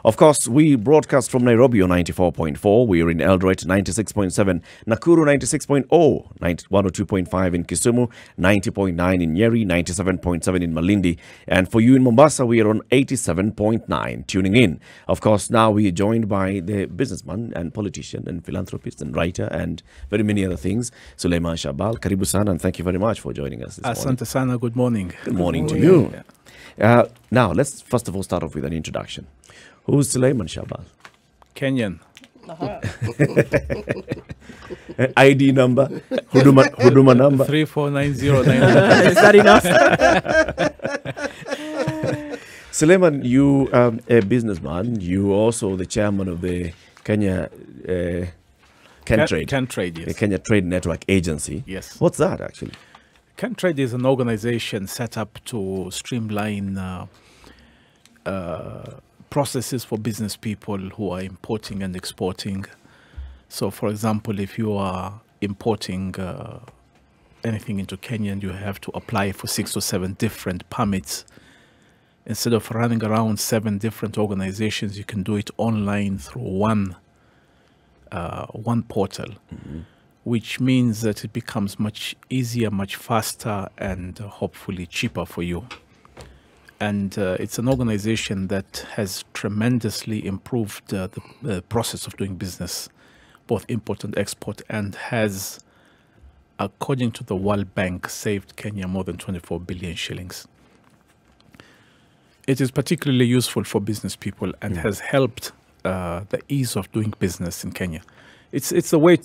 Of course, we broadcast from Nairobi on 94.4. We are in Eldoret, 96.7. Nakuru, 96.0. 102.5 in Kisumu. 90.9 in Nyeri. 97.7 in Malindi. And for you in Mombasa, we are on 87.9. Tuning in. Of course, now we are joined by the businessman and politician and philanthropist and writer and very many other things. Suleiman Shahbal, karibu sana, and thank you very much for joining us this morning. Asante sana, good morning. Good morning to you. Now, let's first of all start off with an introduction. Who's Suleiman Shahbal? Kenyan. ID number? Huduma number? 349099. Is that enough? Suleiman, you are a businessman. You also the chairman of the Kenya Trade, yes. the Kenya Trade Network Agency. Yes. What's that actually? Trade is an organization set up to streamline processes for business people who are importing and exporting. So, for example, if you are importing anything into Kenya and you have to apply for 6 or 7 different permits, instead of running around 7 different organizations, you can do it online through one portal, which means that it becomes much easier, much faster, and hopefully cheaper for you. And it's an organization that has tremendously improved the process of doing business, both import and export, and has, according to the World Bank, saved Kenya more than 24 billion shillings. It is particularly useful for business people and has helped the ease of doing business in Kenya. It's the way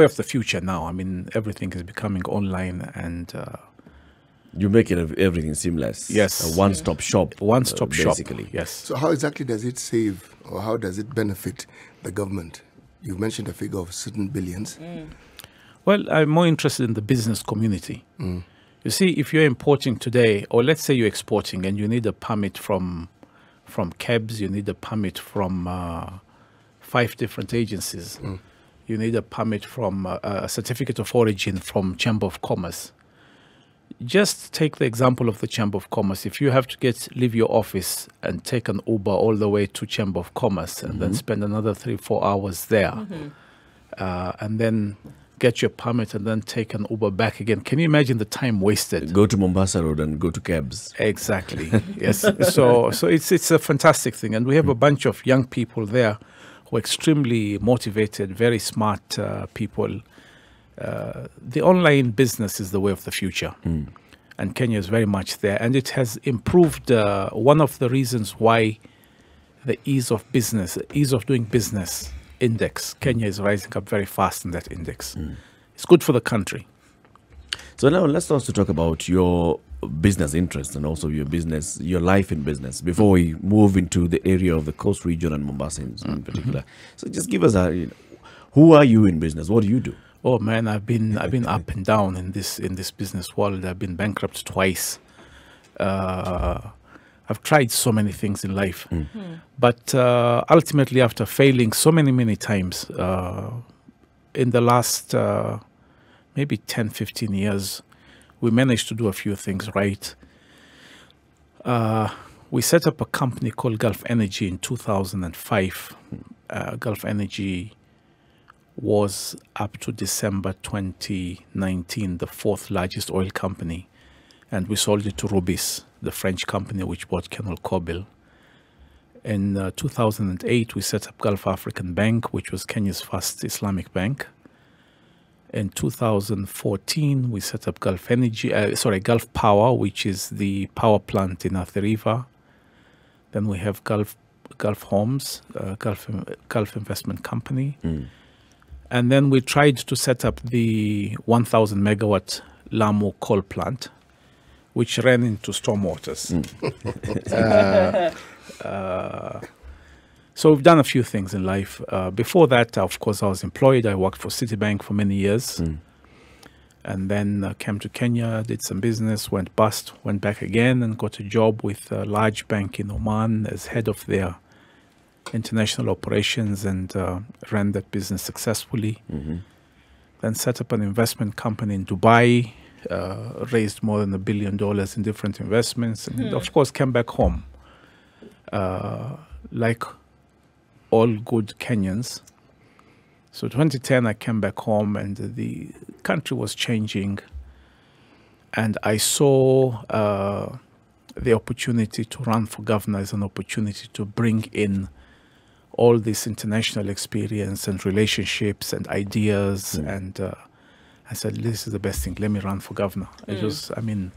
of the future now. I mean, everything is becoming online, and You make it everything seamless. Yes. A one-stop shop. One-stop shop, basically. yes. So how exactly does it save, or how does it benefit the government? You mentioned a figure of certain billions. Well, I'm more interested in the business community. You see, if you're importing today, or let's say you're exporting and you need a permit from KEBS, you need a permit from 5 different agencies. You need a permit from a certificate of origin from Chamber of Commerce. Just take the example of the Chamber of Commerce. If you have to leave your office and take an Uber all the way to Chamber of Commerce and then spend another 3-4 hours there, and then get your permit and then take an Uber back again, can you imagine the time wasted? Go to Mombasa Road and go to KEBS. Exactly. Yes. So it's a fantastic thing, and we have a bunch of young people there who are extremely motivated, very smart people. The online business is the way of the future, and Kenya is very much there, and it has improved. One of the reasons why the ease of doing business index, Kenya is rising up very fast in that index. It's good for the country. So now let's also talk about your business interests and also your life in business before we move into the area of the coast region and Mombasa in particular. So just give us who are you in business? What do you do? Oh man, I've been up and down in this business world. I've been bankrupt twice. I've tried so many things in life, but ultimately, after failing so many times, in the last maybe 10-15 years, we managed to do a few things right. We set up a company called Gulf Energy in 2005. Gulf Energy was, up to December 2019, the 4th largest oil company. And we sold it to Rubis, the French company which bought Colonel Kobil. In 2008, we set up Gulf African Bank, which was Kenya's first Islamic bank. In 2014, we set up Gulf Power, which is the power plant in Athi River. Then we have Gulf Homes, Gulf Investment Company. And then we tried to set up the 1,000 megawatt Lamu coal plant, which ran into stormwaters. So we've done a few things in life. Before that, of course, I was employed. I worked for Citibank for many years. And then came to Kenya, did some business, went bust, went back again and got a job with a large bank in Oman as head of their international operations, and ran that business successfully. Then set up an investment company in Dubai, raised more than $1 billion in different investments, and of course came back home. Like all good Kenyans. So 2010, I came back home and the country was changing. And I saw the opportunity to run for governor as an opportunity to bring in all this international experience and relationships and ideas. And I said, this is the best thing. Let me run for governor. It was, I mean,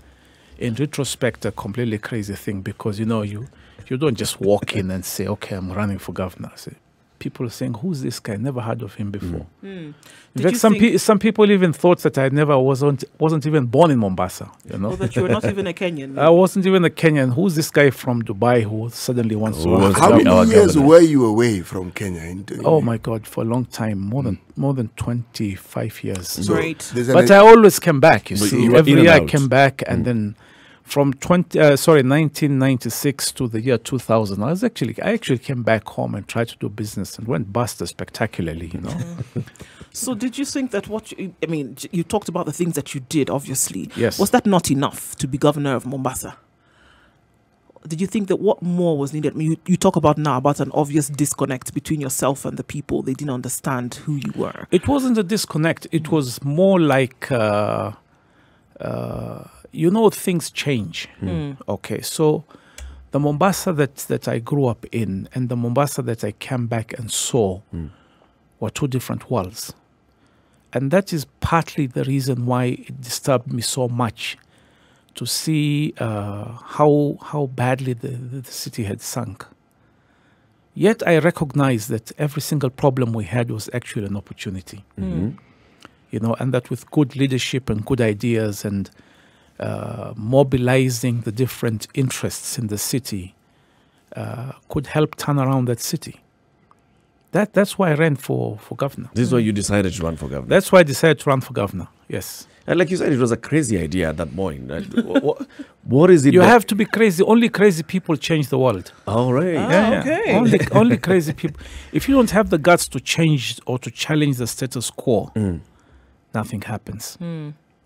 in retrospect, a completely crazy thing because, you know, you don't just walk in and say, okay, I'm running for governor. So people are saying, who's this guy? Never heard of him before. In fact, some people even thought that I wasn't even born in Mombasa. You know, or that you were not even a Kenyan. I wasn't even a Kenyan. Who's this guy from Dubai who suddenly wants to? How many years were you away from Kenya? Oh my God, for a long time, more than 25 years. Great. But I always came back. You see, every year I came back, and then from 1996 to the year 2000, I actually came back home and tried to do business and went bust spectacularly, you know. So did you think that you talked about the things that you did, obviously. Yes. Was that not enough to be governor of Mombasa? Did you think that what more was needed? I mean, you talk about now about an obvious disconnect between yourself and the people. They didn't understand who you were. It wasn't a disconnect. It was more like... you know, things change. Okay, so the Mombasa that I grew up in and the Mombasa that I came back and saw were two different worlds. And that is partly the reason why it disturbed me so much to see how badly the city had sunk. Yet I recognize that every single problem we had was actually an opportunity. You know, and that with good leadership and good ideas and mobilizing the different interests in the city could help turn around that city. That's why I ran for governor. This is why you decided to run for governor? That's why I decided to run for governor, yes. And like you said, it was a crazy idea at that point. What is it? You have to be crazy. Only crazy people change the world. All right. Okay. Only crazy people. If you don't have the guts to change or to challenge the status quo, nothing happens.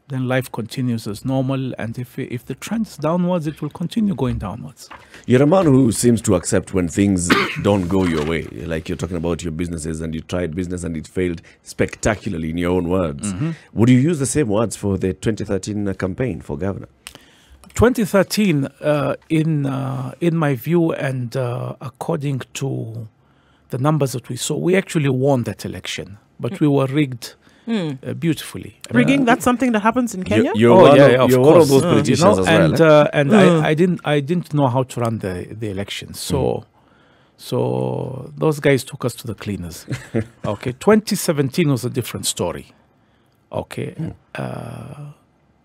Then life continues as normal, and if the trend is downwards, it will continue going downwards. You're a man who seems to accept when things don't go your way. Like you're talking about your businesses, and you tried business and it failed spectacularly in your own words. Would you use the same words for the 2013 campaign for governor? 2013, in my view, and according to the numbers that we saw, we actually won that election, but we were rigged. Beautifully. Rigging, that's something that happens in Kenya? You're one of those politicians as well. And I didn't know how to run the elections. So those guys took us to the cleaners. Okay, 2017 was a different story. Okay.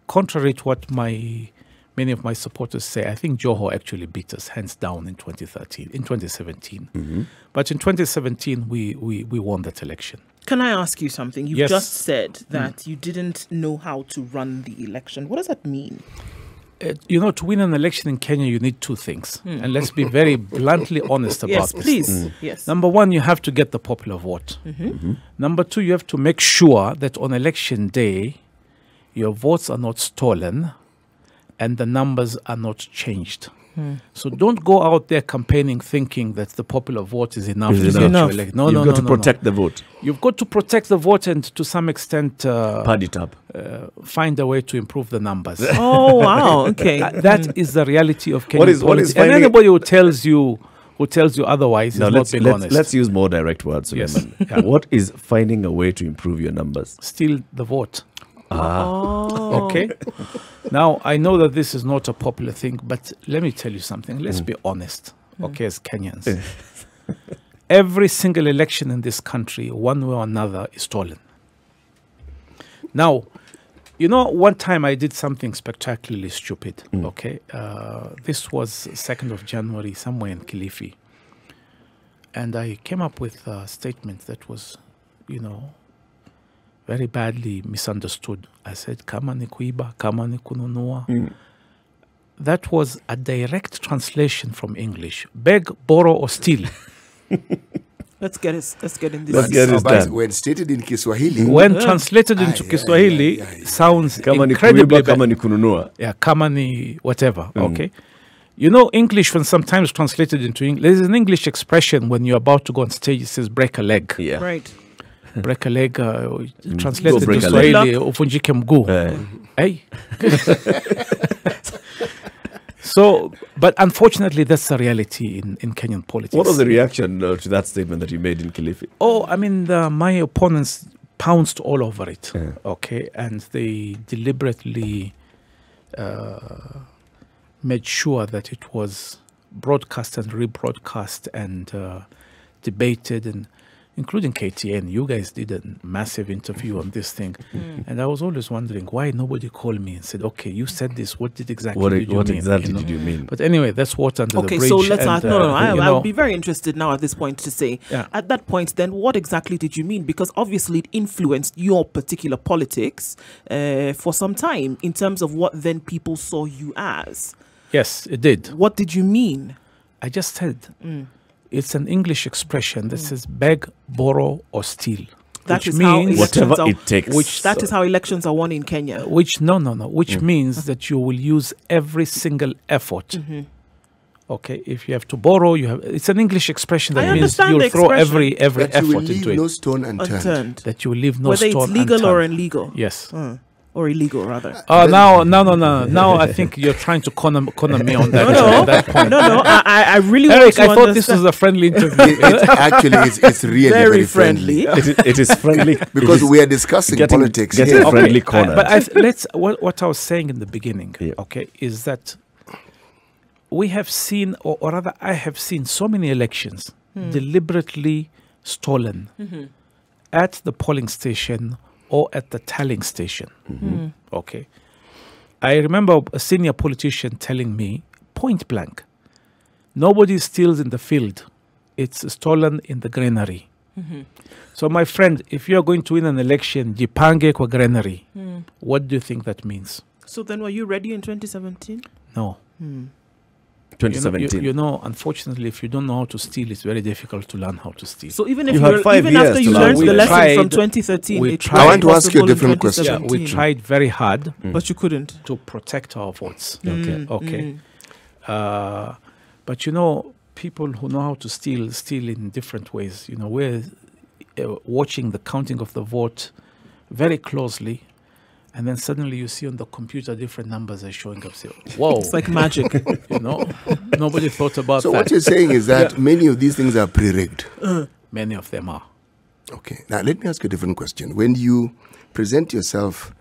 Contrary to what many of my supporters say, I think Joho actually beat us hands down in 2017. But in 2017, we won that election. Can I ask you something? You just said that you didn't know how to run the election. What does that mean? You know, to win an election in Kenya, you need two things. And let's be very bluntly honest about this. Please. Yes. Number one, you have to get the popular vote. Number two, you have to make sure that on election day, your votes are not stolen and the numbers are not changed. So don't go out there campaigning thinking that the popular vote is enough. No, you've got to protect the vote. You've got to protect the vote and to some extent pad it up. Find a way to improve the numbers. Oh, wow. Okay. That is the reality of Kenya. What is and anybody who tells you otherwise is not being honest. Let's use more direct words, Suleiman. Yes. What is finding a way to improve your numbers? Steal the vote. Okay. Now, I know that this is not a popular thing, but let me tell you something. Let's be honest, okay, as Kenyans. Every single election in this country, one way or another, is stolen. Now, you know, one time I did something spectacularly stupid, okay? This was 2nd of January, somewhere in Kilifi. And I came up with a statement that was, you know, very badly misunderstood. I said, kama ni kuiba, kama ni kununua. That was a direct translation from English. Beg, borrow, or steal. Let's get in this. Let's get it done. When stated in Kiswahili. When translated into Kiswahili, sounds Kama ni incredibly kuiba, kama ni kununua. Yeah, kama ni whatever, okay? You know, English, when sometimes translated into English, there's an English expression when you're about to go on stage, it says break a leg. Yeah. Right. Break a leg, translated break to a leg. Swahili, uvunjike mguu. Hey. So, but unfortunately, that's the reality in Kenyan politics. What was the reaction to that statement that you made in Kilifi? Oh, I mean, my opponents pounced all over it, Yeah. okay? And they deliberately made sure that it was broadcast and rebroadcast and debated, and including KTN. You guys did a massive interview on this thing. And I was always wondering why nobody called me and said, okay, you said this. What did exactly What did you mean? exactly You know? did you mean? But anyway, that's water under the Okay, bridge. so let's and, ask. No, you I know, would be very interested now at this point to say, Yeah. at that point, then what exactly did you mean? Because obviously it influenced your particular politics for some time in terms of what then people saw you as. yes, it did. What did you mean? I just said it's an English expression that says beg, borrow, or steal. That which is how means Whatever elections are, it takes. which that is how elections are won in Kenya. which which means that you will use every single effort. Okay, if you have to borrow, you have. It's an English expression that I means understand you'll the throw expression. every That you will effort leave into no it. stone unturned. Unturned. That you will leave no Whether stone it's legal or unturned. illegal. Yes. Or illegal, rather. No. Now I think you're trying to corner me on that, No. on that point. No. I really want Eric, to I thought this understand. was a friendly interview. Actually, it's really Very friendly. It is friendly Because we are discussing politics getting here. friendly corner. But let's what I was saying in the beginning, Yeah. okay, is that we have seen, or rather, I have seen so many elections deliberately stolen at the polling station or at the tallying station. Okay, I remember a senior politician telling me point blank, nobody steals in the field; it's stolen in the granary. So, my friend, if you are going to win an election, jipange kwa granary, what do you think that means? So then were you ready in 2017? No. 2017. You know, unfortunately, if you don't know how to steal, it's very difficult to learn how to steal. So even if You had 5 even years after to you learn. learned We the lesson tried- from 2013, we it tried- was I want to ask you a possible in different question. Yeah, 2017. we tried very hard But you couldn't. to protect our votes. Okay. Okay. But you know, people who know how to steal in different ways. You know, we're watching the counting of the vote very closely, and then suddenly you see on the computer different numbers are showing up. Say, whoa, It's like magic. you know, nobody thought about So that. what you're saying is that many of these things are pre-rigged. Many of them are. Okay. Now let me ask you a different question. When you present yourself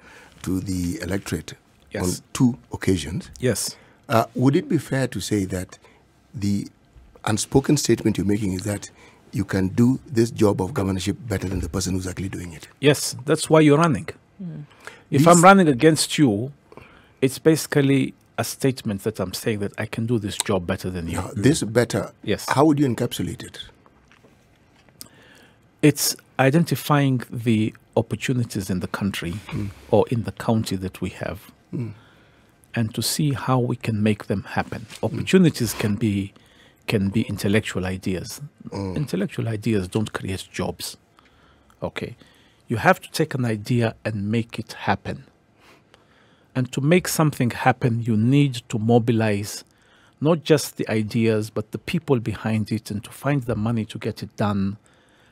to the electorate Yes. on 2 occasions, Yes. would it be fair to say that the unspoken statement you're making is that you can do this job of governorship better than the person who's actually doing it? Yes, that's why you're running. If These- I'm running against you, it's basically a statement that I'm saying that I can do this job better than you. Now, this better, Yes. how would you encapsulate it? It's identifying the opportunities in the country or in the county that we have and to see how we can make them happen. Opportunities can be intellectual ideas. Intellectual ideas don't create jobs. Okay. You have to take an idea and make it happen. And to make something happen, you need to mobilize not just the ideas, but the people behind it, and to find the money to get it done,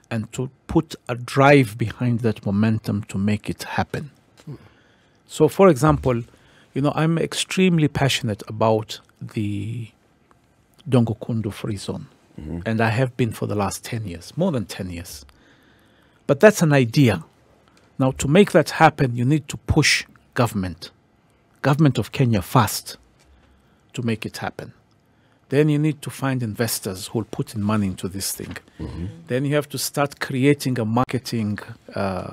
and to put a drive behind that momentum to make it happen. So, for example, you know, I'm extremely passionate about the Dongokundu Free Zone. And I have been for the last 10 years, more than 10 years. But that's an idea. Now, to make that happen, you need to push government of Kenya first to make it happen. Then you need to find investors who will put in money into this thing. Then you have to start creating a marketing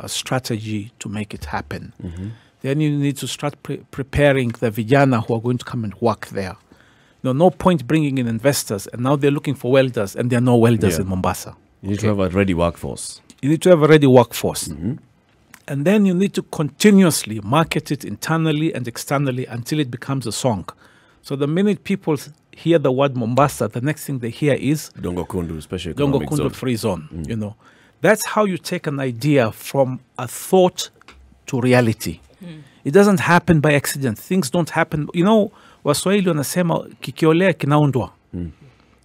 strategy to make it happen. Then you need to start preparing the vijana who are going to come and work there. No point bringing in investors, and now they're looking for welders, and there are no welders in Mombasa. You need to have a ready workforce. You need to have a ready workforce. And then you need to continuously market it internally and externally until it becomes a song. So the minute people hear the word Mombasa, the next thing they hear is Dongokundu, special economic Dongokundu zone. Free Zone. You know, that's how you take an idea from a thought to reality. It doesn't happen by accident. Things don't happen. You know, Waswahili wanasema kikiolea kinaundwa.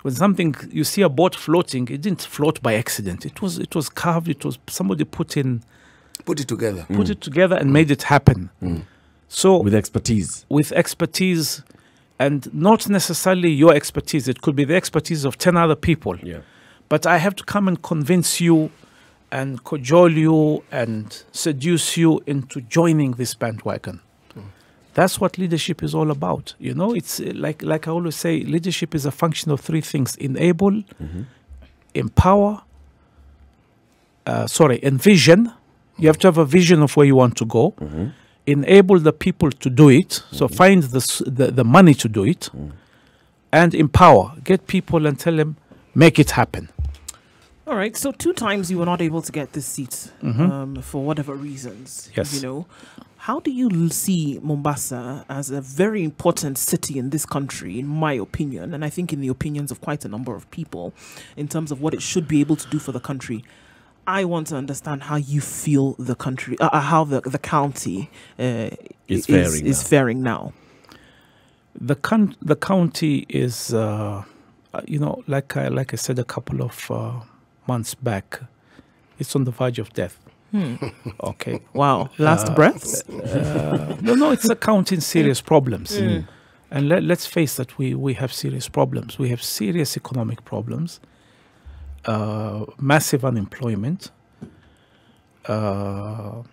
When something, you see a boat floating, it didn't float by accident. It was carved, it was somebody put it together and made it happen. So With expertise. With expertise, and not necessarily your expertise. It could be the expertise of 10 other people. Yeah. But I have to come and convince you and cajole you and seduce you into joining this bandwagon. That's what leadership is all about. You know, it's like I always say, leadership is a function of three things: enable, empower, and vision. You have to have a vision of where you want to go. Enable the people to do it. So find the money to do it. And empower. Get people and tell them, make it happen. All right. So 2 times you were not able to get this seat for whatever reasons. Yes. You know, how do you see Mombasa as a very important city in this country, in my opinion, and I think in the opinions of quite a number of people, in terms of what it should be able to do for the country? I want to understand how you feel the country, how the county is faring now. The county is, like I said a couple of months back, it's on the verge of death. Okay. Wow. Last breaths? No, it's a county in serious problems. And let's face that we have serious problems. We have serious economic problems. Massive unemployment. A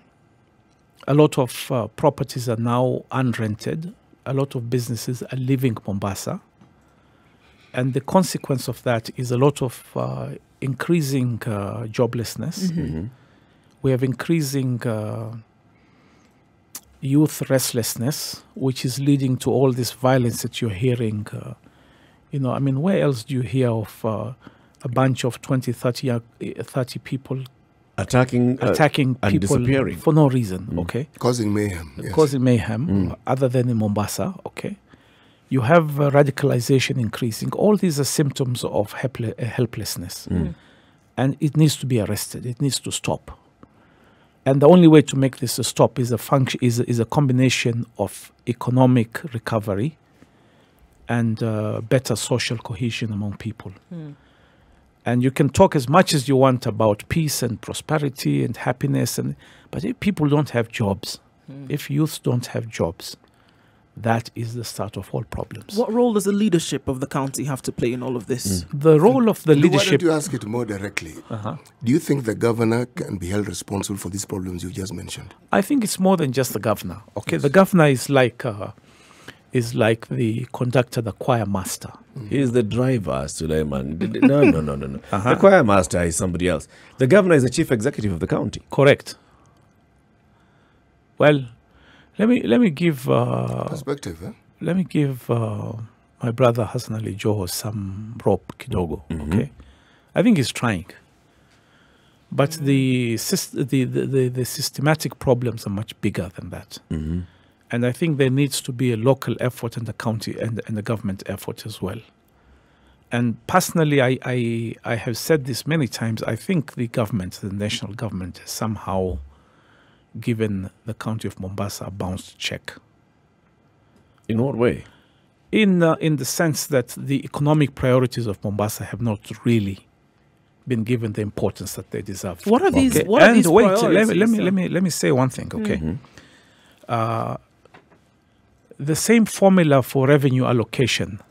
lot of properties are now unrented. A lot of businesses are leaving Mombasa. And the consequence of that is a lot of increasing joblessness. We have increasing youth restlessness, which is leading to all this violence that you're hearing. Where else do you hear of a bunch of 20, 30 people attacking and people disappearing for no reason, okay? Causing mayhem. Yes. Causing mayhem, other than in Mombasa, okay? You have radicalization increasing. All these are symptoms of helplessness. And it needs to be arrested. It needs to stop. And the only way to make this a stop is a combination of economic recovery and better social cohesion among people. And you can talk as much as you want about peace and prosperity and happiness, but if people don't have jobs, if youth don't have jobs, that is the start of all problems. What role does the leadership of the county have to play in all of this? The role of the leadership... Why don't you ask it more directly? Do you think the governor can be held responsible for these problems you just mentioned? I think it's more than just the governor. Okay, the governor is like the conductor, the choir master. He's the driver, Suleiman. No. The choir master is somebody else. The governor is the chief executive of the county. Correct. Well, let me give perspective. Let me give my brother Hassan Ali Joho some rope kidogo. Okay, I think he's trying, but the systematic problems are much bigger than that. And I think there needs to be a local effort and the county and the government effort as well. And personally, I have said this many times. I think the government, the national government, has somehow given the county of Mombasa a bounced check. In what way? In the sense that the economic priorities of Mombasa have not really been given the importance that they deserve. What are these? Okay. What are these priorities? Let me say one thing. Okay. The same formula for revenue allocation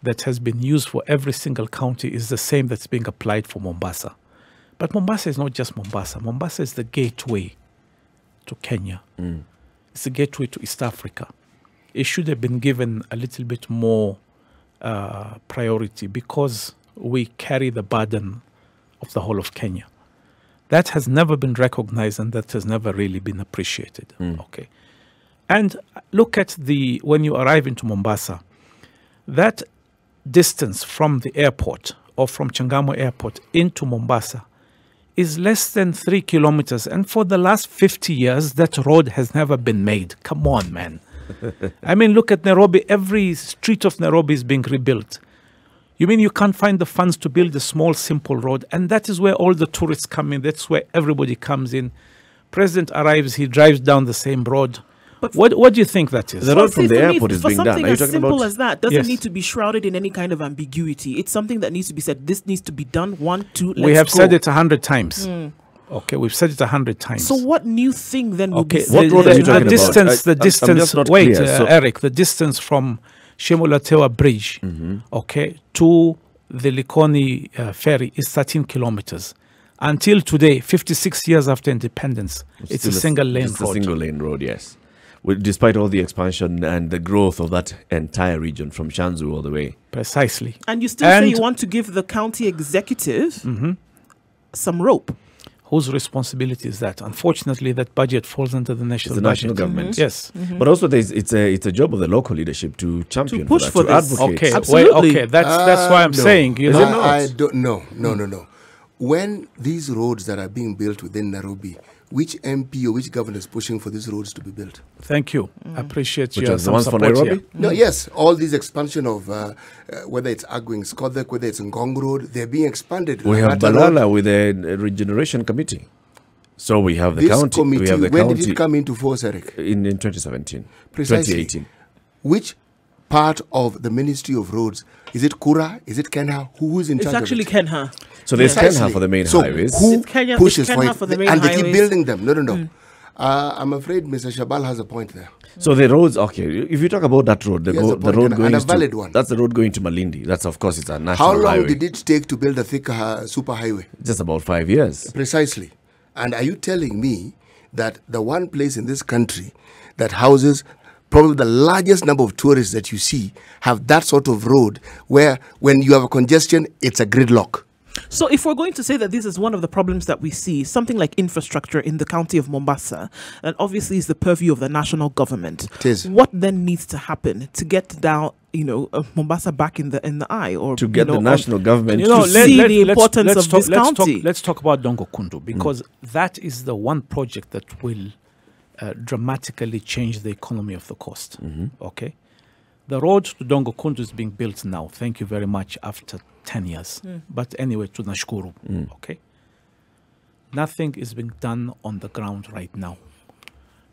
that has been used for every single county is the same that's being applied for Mombasa. But Mombasa is not just Mombasa. Mombasa is the gateway to Kenya. It's the gateway to East Africa. It should have been given a little bit more priority because we carry the burden of the whole of Kenya. That has never been recognized and that has never really been appreciated. Okay. And look at when you arrive into Mombasa, that distance from the airport or from Changamwe Airport into Mombasa is less than 3 kilometers. And for the last 50 years, that road has never been made. Come on, man. I mean, look at Nairobi. Every street of Nairobi is being rebuilt. You mean you can't find the funds to build a small, simple road? And that is where all the tourists come in. That's where everybody comes in. President arrives, he drives down the same road. But What do you think that is? The road from the airport is for being done. something Are you as talking simple about? as that doesn't Yes. need to be shrouded in any kind of ambiguity. It's something that needs to be said. This needs to be done. 1, 2. We have let's said go. it 100 times. Okay, we've said it 100 times. So what new thing then will Okay, be What said? road are you the talking distance, about? the I'm distance. just not Wait, clear. So- Eric, the distance from Shemulatewa Bridge, okay, to the Likoni ferry is 13 kilometers. Until today, 56 years after independence, it's a Still single lane just road. a single lane road, yes. Well, despite all the expansion and the growth of that entire region from Shanzu all the way. Precisely. And you still say And- you want to give the county executive some rope. Whose responsibility is that? Unfortunately, that budget falls under the national The budget. national government. Yes. But also, it's a job of the local leadership to champion push for that, for to this. advocate. Okay. Absolutely. Wait, okay. That's why I'm No. saying. You Is know. it not? I don't. No. When these roads that are being built within Nairobi, which MP or which governor is pushing for these roads to be built? Thank you. Appreciate Which your are the some ones for support Nairobi? here. No, yes, all these expansion of whether it's Agwing Skodek, whether it's Ngong Road, they're being expanded. We have Langata Road, Balala with a regeneration committee. So we have the this county. committee, We have the when county did it come into force, Eric? in 2017, Precisely. 2018. Which part of the Ministry of Roads? Is it Kura? Is it Kenha? Who is in It's charge actually of it? Kenha. So there's Precisely. Kenha for the main So highways. who It's Kenya- pushes it's for Kenha it? for the main And they keep highways. building them. No. I'm afraid Mr. Shahbal has a point there. So the roads, okay. If you talk about that road, He has a the point road and going a to valid one. that's the road going to Malindi. That's of course it's a national How long highway. did it take to build a thick super highway? Just about 5 years. Precisely. And are you telling me that the one place in this country that houses probably the largest number of tourists that you see have that sort of road where when you have a congestion, it's a gridlock? So if we're going to say that this is one of the problems that we see, something like infrastructure in the county of Mombasa, and obviously is the purview of the national government. It is. What then needs to happen to get down, Mombasa back in the eye, or To get the or- national government You know, to see the importance of this county. Let's talk about Dongo Kundu because that is the one project that will dramatically change the economy of the coast. Okay, the road to Dongo Kundu is being built now. Thank you very much. After 10 years, but anyway, to Nakuru. Okay, nothing is being done on the ground right now,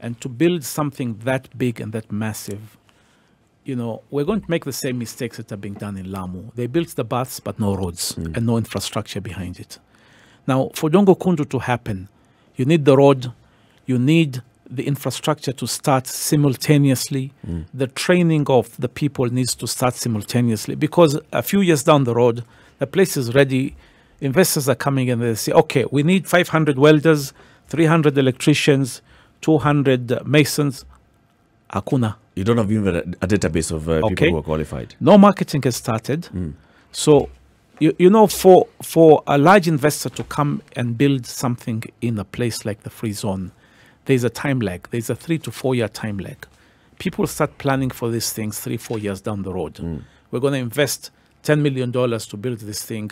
and to build something that big and that massive. We're going to make the same mistakes that are being done in Lamu. They built the baths, but no roads and no infrastructure behind it. Now, for Dongo Kundu to happen, you need the road, you need the infrastructure to start simultaneously. The training of the people needs to start simultaneously because a few years down the road, the place is ready. Investors are coming in and they say, okay, we need 500 welders, 300 electricians, 200 masons. Hakuna. You don't have even a database of people Okay. who are qualified. No marketing has started. So, for a large investor to come and build something in a place like the free zone, there's a time lag. There's a 3 to 4 year time lag. People start planning for these things 3-4 years down the road. We're going to invest $10 million to build this thing.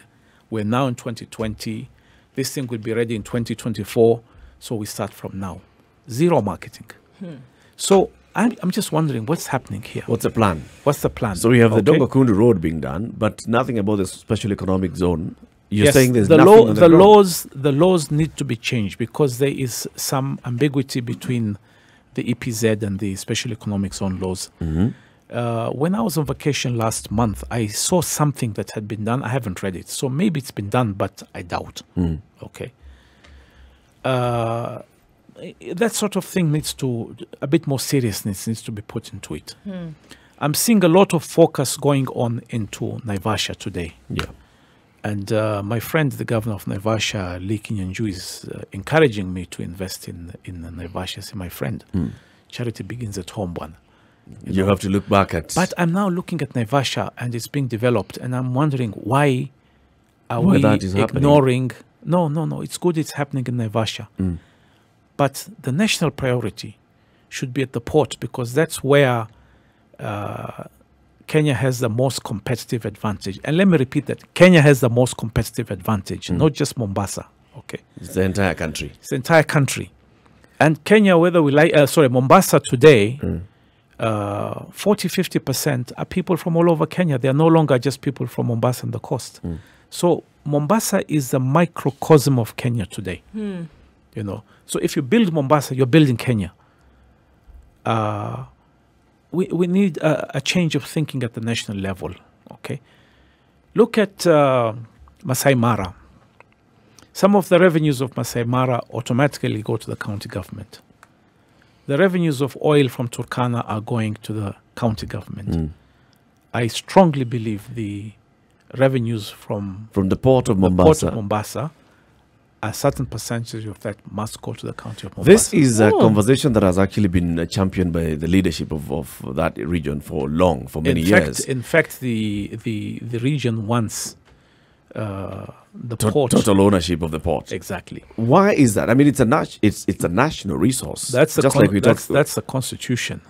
We're now in 2020. This thing will be ready in 2024. So we start from now. Zero marketing. So I'm just wondering what's happening here. What's the plan? What's the plan? So we have the Okay. Dongo Kundu road being done, but nothing about the special economic zone. You're Yes, saying there's the nothing law, on the ground. laws need to be changed because there is some ambiguity between the EPZ and the special economic zone laws. When I was on vacation last month, I saw something that had been done. I haven't read it, so maybe it's been done, but I doubt. Okay. That sort of thing needs to, a bit more seriousness needs to be put into it. I'm seeing a lot of focus going on into Naivasha today. Yeah. And my friend, the governor of Naivasha, Lee Kinyanju, is encouraging me to invest in Naivasha. See, my friend, charity begins at home, one. You have to look back at. But I'm now looking at Naivasha and it's being developed, and I'm wondering why are Why we that is happening? ignoring? No. It's good it's happening in Naivasha. But the national priority should be at the port because that's where Kenya has the most competitive advantage. And let me repeat that. Kenya has the most competitive advantage, not just Mombasa. Okay. It's the entire country. It's the entire country. And Kenya, whether we like, Mombasa today, 40-50% are people from all over Kenya. They are no longer just people from Mombasa and the coast. So Mombasa is the microcosm of Kenya today. So if you build Mombasa, you're building Kenya. we need a change of thinking at the national level. Okay, look at Masai Mara. Some of the revenues of Masai Mara automatically go to the county government. The revenues of oil from Turkana are going to the county government. I strongly believe the revenues from the port of Mombasa, a certain percentage of that must go to the county of Mombasa. This is a conversation that has actually been championed by the leadership of that region for many years. In fact, the region wants the port. Total ownership of the port. Exactly. Why is that? I mean, it's a national resource. That's the constitution.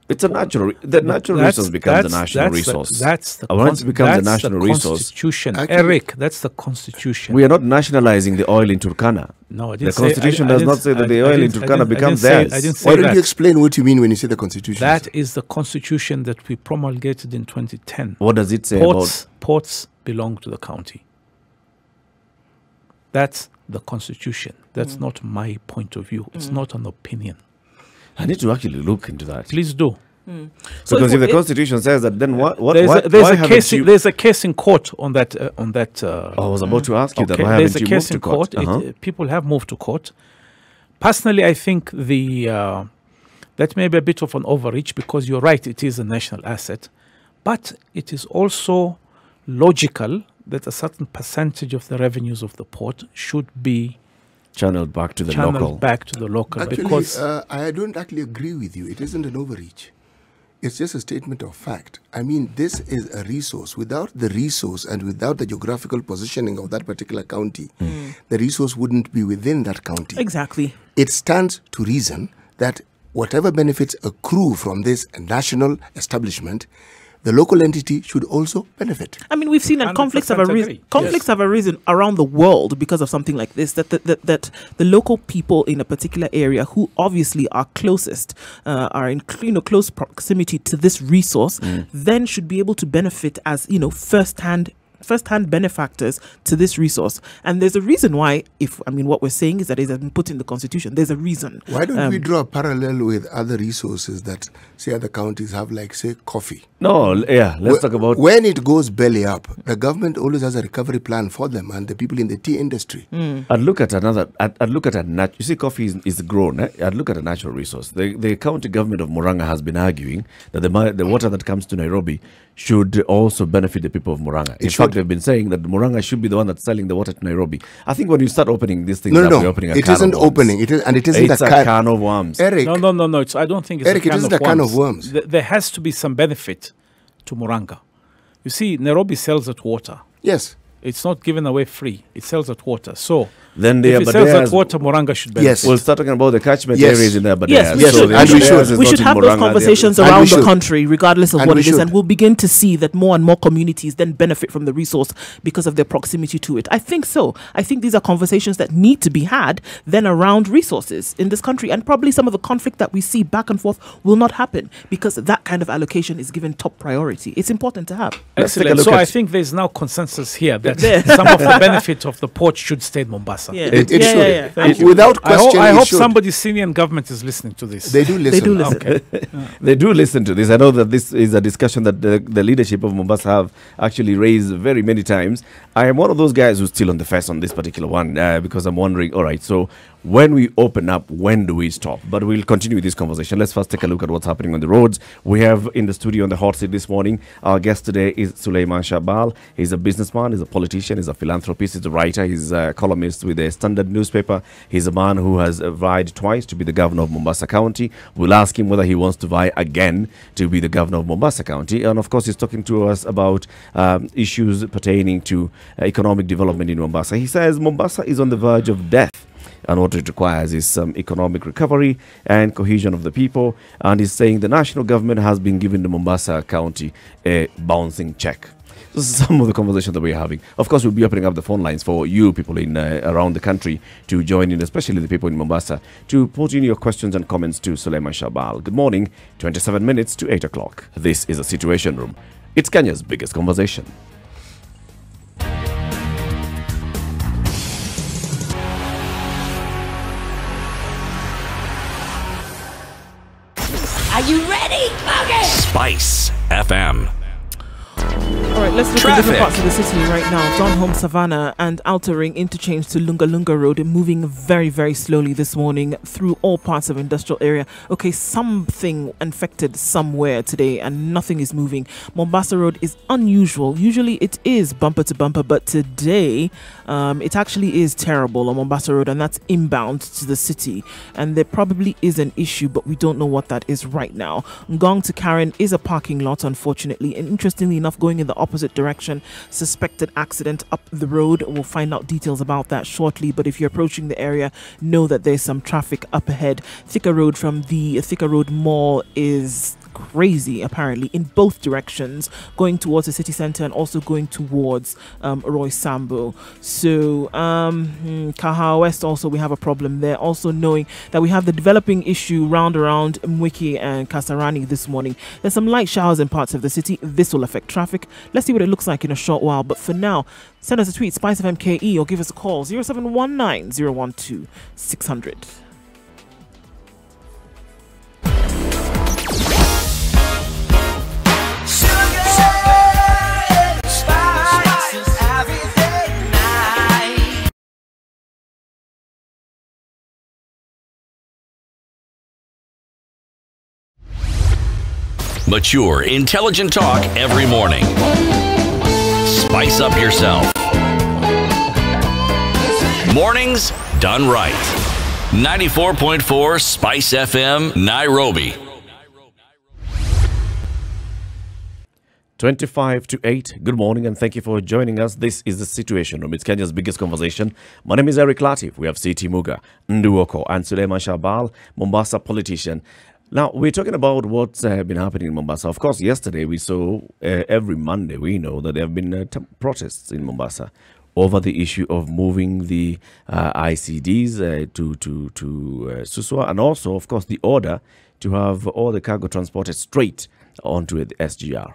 It's a natural resource becomes a national resource. Once it becomes a national resource. Constitution. Eric, that's the constitution. We are not nationalizing the oil in Turkana. No, I didn't the constitution does not say that the oil in Turkana becomes theirs. Why don't you explain what you mean when you say the constitution? That is the constitution that we promulgated in 2010. What does it say about? Ports belong to the county. That's the constitution. That's not my point of view. It's not an opinion. I need to actually look into that. Please do. Because if the constitution says that, then there's a case in court on that. I was about to ask you that. Why there's haven't a you case moved in to court? People have moved to court. Personally, I think that may be a bit of an overreach, because you're right, it is a national asset, but it is also logical that a certain percentage of the revenues of the port should be channeled back to the local. Actually, because I don't actually agree with you. It isn't an overreach. It's just a statement of fact. I mean, this is a resource. Without the resource and without the geographical positioning of that particular county, the resource wouldn't be within that county. Exactly. It stands to reason that whatever benefits accrue from this national establishment, the local entity should also benefit. I mean, we've seen that conflicts have arisen around the world because of something like this. That the local people in a particular area, who obviously are closest, are in close proximity to this resource, then should be able to benefit as first-hand benefactors to this resource. And there's a reason why, what we're saying is that it has been put in the constitution. There's a reason. Why don't we draw a parallel with other resources that, say, other counties have, like, say, coffee? No, yeah, let's talk about... When it goes belly up, the government always has a recovery plan for them and the people in the tea industry. I'd look at you see, coffee is grown. I'd look at a natural resource. The county government of Murang'a has been arguing that the water that comes to Nairobi should also benefit the people of Murang'a. In fact, they've been saying that Murang'a should be the one that's selling the water to Nairobi. I think when you start opening these things we're opening a can of worms. It isn't opening. It isn't a can of worms. Eric. No. I don't think it's Eric, a can of worms. It isn't a can of worms. There has to be some benefit to Murang'a. You see, Nairobi sells at water. Yes. It's not given away free. It sells at water. So then if it sells at water, Murang'a should benefit. Yes. We'll start talking about the catchment areas in there. But we should have those conversations around the country, regardless of what it is, and we'll begin to see that more and more communities then benefit from the resource because of their proximity to it. I think so. I think these are conversations that need to be had then around resources in this country, and probably some of the conflict that we see back and forth will not happen because that kind of allocation is given top priority. It's important to have. Excellent. So I think there's now consensus here that some of the benefit of the port should stay in Mombasa. Yeah. It should. Thank you. Without question, I hope somebody senior in government is listening to this. They do listen. Okay. They do listen to this. I know that this is a discussion that the leadership of Mombasa have actually raised very many times. I am one of those guys who's still on the fence on this particular one because I'm wondering, all right, so when we open up, when do we stop? But we'll continue with this conversation. Let's first take a look at what's happening on the roads. We have in the studio on the hot seat this morning, our guest today is Suleiman Shahbal. He's a businessman, he's a politician, he's a philanthropist, he's a writer, he's a columnist with the Standard newspaper. He's a man who has vied twice to be the governor of Mombasa County. We'll ask him whether he wants to vie again to be the governor of Mombasa County. And of course, he's talking to us about issues pertaining to economic development in Mombasa. He says Mombasa is on the verge of death, and what it requires is some economic recovery and cohesion of the people. And he's saying the national government has been giving the Mombasa County a bouncing check. This is some of the conversation that we're having. Of course, we'll be opening up the phone lines for you people in around the country to join in, especially the people in Mombasa, to put in your questions and comments to Suleiman Shahbal. Good morning, 27 minutes to 8 o'clock. This is a Situation Room. It's Kenya's biggest conversation. Are you ready? Okay. Spice FM. All right, let's look at different parts of the city right now. Donholm, Savannah and Outer Ring interchange to Lunga Lunga Road moving very, very slowly this morning through all parts of industrial area. Okay, something infected somewhere today and nothing is moving. Mombasa Road is unusual. Usually it is bumper to bumper, but today it actually is terrible on Mombasa Road, and that's inbound to the city. And there probably is an issue, but we don't know what that is right now. Ngong to Karen is a parking lot, unfortunately, and interestingly enough, going in the opposite direction. Suspected accident up the road. We'll find out details about that shortly, but if you're approaching the area, know that there's some traffic up ahead. Thika Road from the Thika Road Mall is crazy apparently in both directions, going towards the city center and also going towards Roy Sambo. So Kaha West also, we have a problem there, also knowing that we have the developing issue round around Mwiki and Kasarani this morning. There's some light showers in parts of the city. This will affect traffic. Let's see what it looks like in a short while, but for now, send us a tweet, SpiceFMKE, or give us a call 0719 012 600. Mature, intelligent talk every morning. Spice up yourself. Mornings done right. 94.4 Spice FM, Nairobi. 25 to 8. Good morning and thank you for joining us. This is The Situation Room. It's Kenya's biggest conversation. My name is Eric Latif. We have CT Muga, Nduoko, and Suleiman Shahbal, Mombasa politician. Now, we're talking about what's been happening in Mombasa. Of course, yesterday we saw, every Monday, we know that there have been protests in Mombasa over the issue of moving the ICDs to Suswa, and also, of course, the order to have all the cargo transported straight onto the SGR.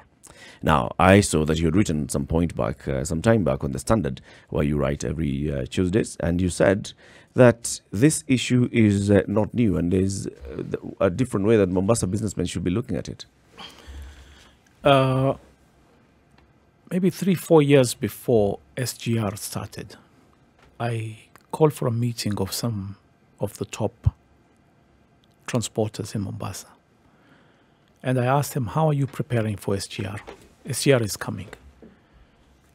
Now, I saw that you had written some time back on the Standard, where you write every Tuesdays, and you said that this issue is not new and there's a different way that Mombasa businessmen should be looking at it. Maybe 3-4 years before SGR started, I called for a meeting of some of the top transporters in Mombasa. And I asked them, how are you preparing for SGR? SGR is coming.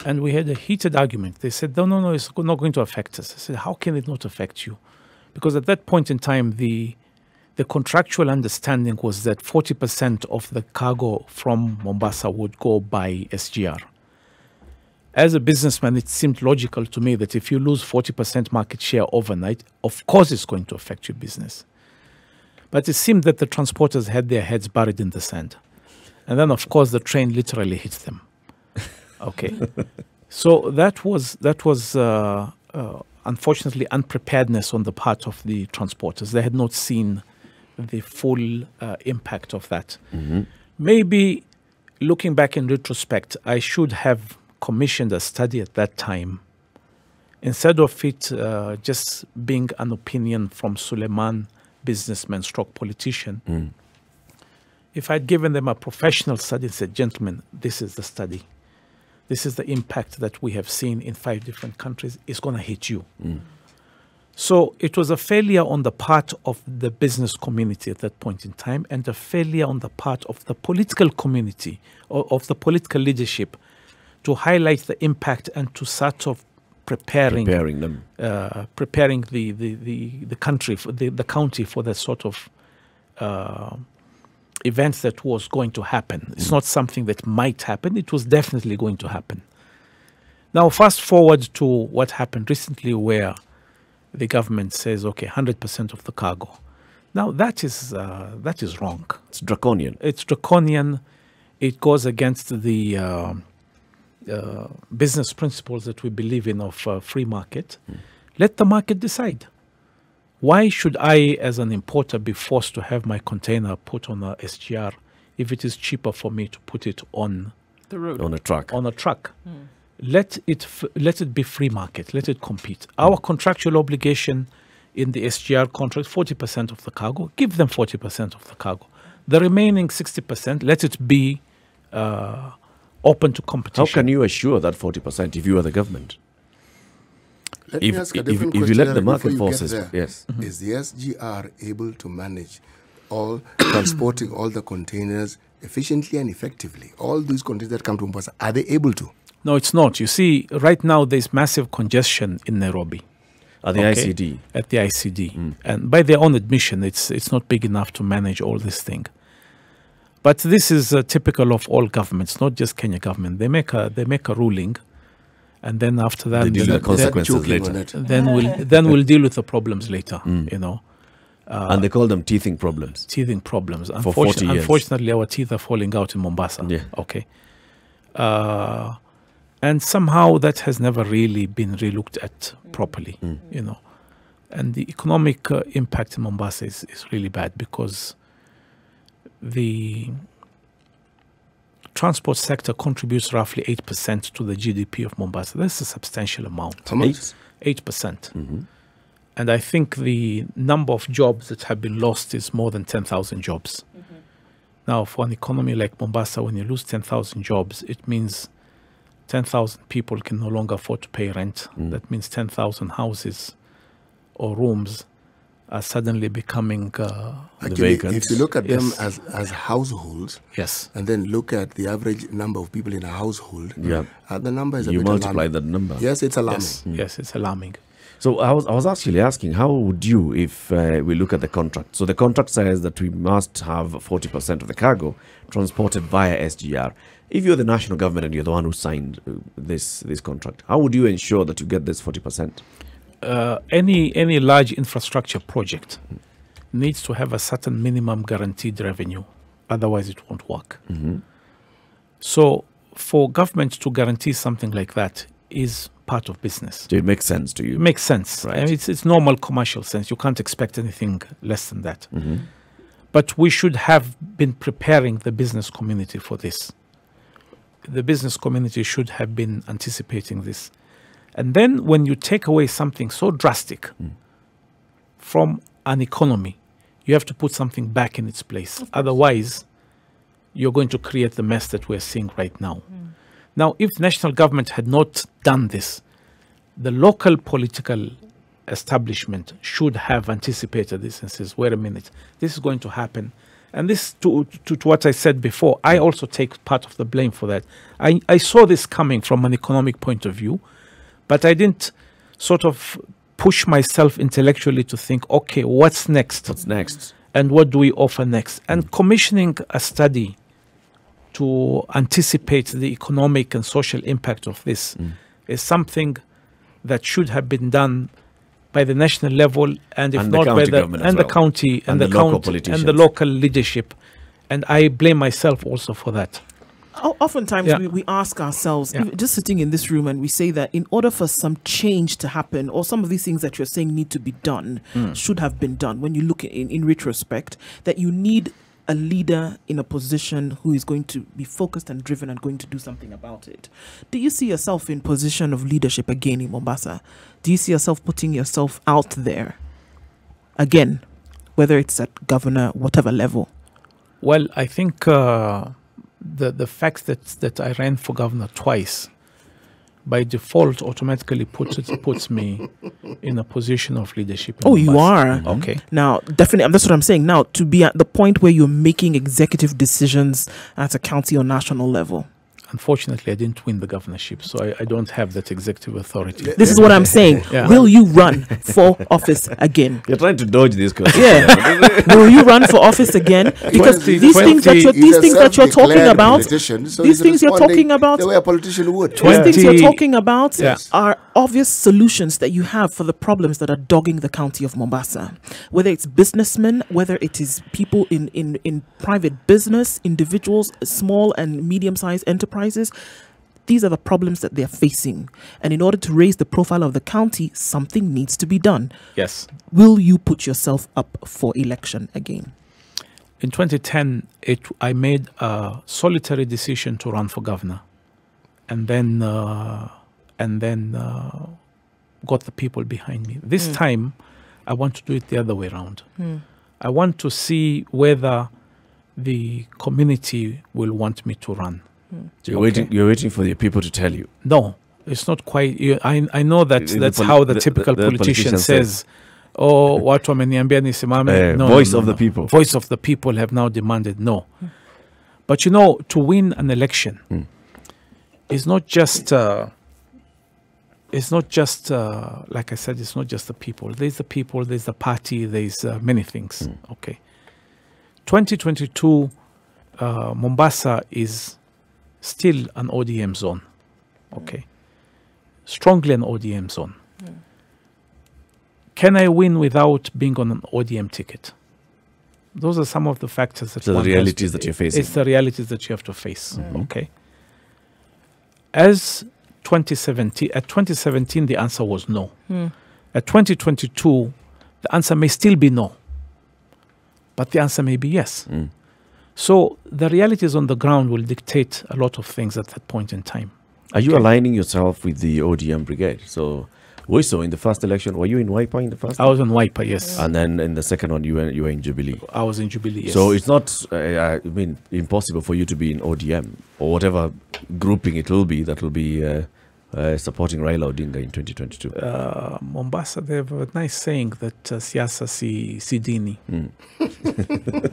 And we had a heated argument. They said, no, it's not going to affect us. I said, how can it not affect you? Because at that point in time, the contractual understanding was that 40% of the cargo from Mombasa would go by SGR. As a businessman, it seemed logical to me that if you lose 40% market share overnight, of course it's going to affect your business. But it seemed that the transporters had their heads buried in the sand. And then, of course, the train literally hit them. Okay. So that was unfortunately unpreparedness on the part of the transporters. They had not seen the full impact of that. Mm-hmm. Maybe looking back in retrospect, I should have commissioned a study at that time instead of it just being an opinion from Suleiman, businessman stroke politician. Mm. If I'd given them a professional study and said, gentlemen, this is the study. This is the impact that we have seen in 5 different countries. It's going to hit you. Mm. So it was a failure on the part of the business community at that point in time, and a failure on the part of the political community, or of the political leadership, to highlight the impact and to sort of preparing them, preparing the country, the county for that sort of events that was going to happen. It's not something that might happen. It was definitely going to happen. Now, fast forward to what happened recently, where the government says, okay, 100% of the cargo. Now, that is wrong. It's draconian. It's draconian. It goes against the business principles that we believe in of free market. Mm. Let the market decide. Why should I, as an importer, be forced to have my container put on a SGR if it is cheaper for me to put it on the road, on a truck? Mm. Let it be free market. Let it compete. Our contractual obligation in the SGR contract, 40% of the cargo. Give them 40% of the cargo. The remaining 60%, let it be open to competition. How can you assure that 40% if you are the government? Let me ask a different if you question let the market before you forces, get there. yes. Is the SGR able to manage all transporting all the containers efficiently and effectively? All these containers that come to Mombasa, are they able to? No, it's not. You see, right now there's massive congestion in Nairobi. At the ICD. At the ICD. And by their own admission, it's not big enough to manage all this thing. But this is typical of all governments, not just Kenya government. They make a ruling, and then after that, They deal with the consequences later. then we'll deal with the problems later. You know, and they call them teething problems. teething problems. For 40 years. Unfortunately, our teeth are falling out in Mombasa. Yeah. Okay. And somehow that has never really been relooked at properly. You know, and the economic impact in Mombasa is really bad because the transport sector contributes roughly 8% to the GDP of Mombasa. That's a substantial amount. How much? 8%. And I think the number of jobs that have been lost is more than 10,000 jobs. Now, for an economy like Mombasa, when you lose 10,000 jobs, it means 10,000 people can no longer afford to pay rent. That means 10,000 houses or rooms are suddenly becoming Actually, vacant. if you look at Yes. them as households, yes. and then look at the average number of people in a household, Yeah. the number is a You bit multiply alarming. that number. Yes, it's alarming. Yes, it's alarming. So I was actually asking, how would you, if we look at the contract? So the contract says that we must have 40% of the cargo transported via SGR. If you're the national government and you're the one who signed this contract, how would you ensure that you get this 40%? Any large infrastructure project needs to have a certain minimum guaranteed revenue. Otherwise, it won't work. So for government to guarantee something like that is part of business. So it makes sense to you. It makes sense. Right. I mean, it's normal commercial sense. You can't expect anything less than that. But we should have been preparing the business community for this. The business community should have been anticipating this. And then when you take away something so drastic from an economy, you have to put something back in its place. Otherwise, you're going to create the mess that we're seeing right now. Now, if national government had not done this, the local political establishment should have anticipated this and says, wait a minute, this is going to happen. And this, to what I said before, I also take part of the blame for that. I saw this coming from an economic point of view, but I didn't sort of push myself intellectually to think, okay, what's next? What's next? And what do we offer next? And commissioning a study to anticipate the economic and social impact of this is something that should have been done by the national level, and if And the not by county the government as and the well. county And and the the local county politicians. and the local leadership. And I blame myself also for that. Oftentimes Yeah. we ask ourselves, Yeah. just sitting in this room, and we say that in order for some change to happen, or some of these things that you're saying need to be done, should have been done, when you look in retrospect, that you need a leader in a position who is going to be focused and driven and going to do something about it. Do you see yourself in position of leadership again in Mombasa? Do you see yourself putting yourself out there again, whether it's at governor, whatever level? Well, I think the fact that I ran for governor twice, by default, automatically puts me in a position of leadership. in Oh, you Mombasa. are? Okay. Now, definitely, that's what I'm saying. Now, to be at the point where you're making executive decisions at a county or national level. Unfortunately, I didn't win the governorship, so I don't have that executive authority. This is what I'm saying. Yeah. Will you run for office again? You're trying to dodge this question. Yeah. Will you run for office again? Because 20 these things that you're He's a talking self-declared about, politician, so these he's things you're responding talking about, the way a politician would. these things 20 you're talking about Yes. are obvious solutions that you have for the problems that are dogging the county of Mombasa. Whether it's businessmen, whether it is people in private business, individuals, small and medium-sized enterprises, these are the problems that they're facing. And in order to raise the profile of the county, something needs to be done. Yes. Will you put yourself up for election again? In 2010, I made a solitary decision to run for governor, and then got the people behind me. This time, I want to do it the other way around. I want to see whether the community will want me to run. So you're waiting for the people to tell you. No, it's not quite. I know that that's how the typical politician says, "Oh, watu wameniambia nisimame." Voice of the people. Voice of the people have now demanded no. But you know, to win an election is not just. It's not just like I said. It's not just the people. There's the people. There's the party. There's many things. Okay. 2022, Mombasa is still an ODM zone. Okay. Strongly an ODM zone. Can I win without being on an ODM ticket? Those are some of the factors that. So the realities that you're facing. It's the realities that you have to face. Okay. At 2017, the answer was no. At 2022, the answer may still be no, but the answer may be yes. So the realities on the ground will dictate a lot of things at that point in time. Are you aligning yourself with the ODM brigade? So we saw in the first election, were you in Wiper in the first? I was in Wiper, yes. And then in the second one, you were in Jubilee. I was in Jubilee, yes. So it's not, impossible for you to be in ODM or whatever grouping it will be that will be supporting Raila Odinga in 2022. Mombasa, they have a nice saying that siasa si dini.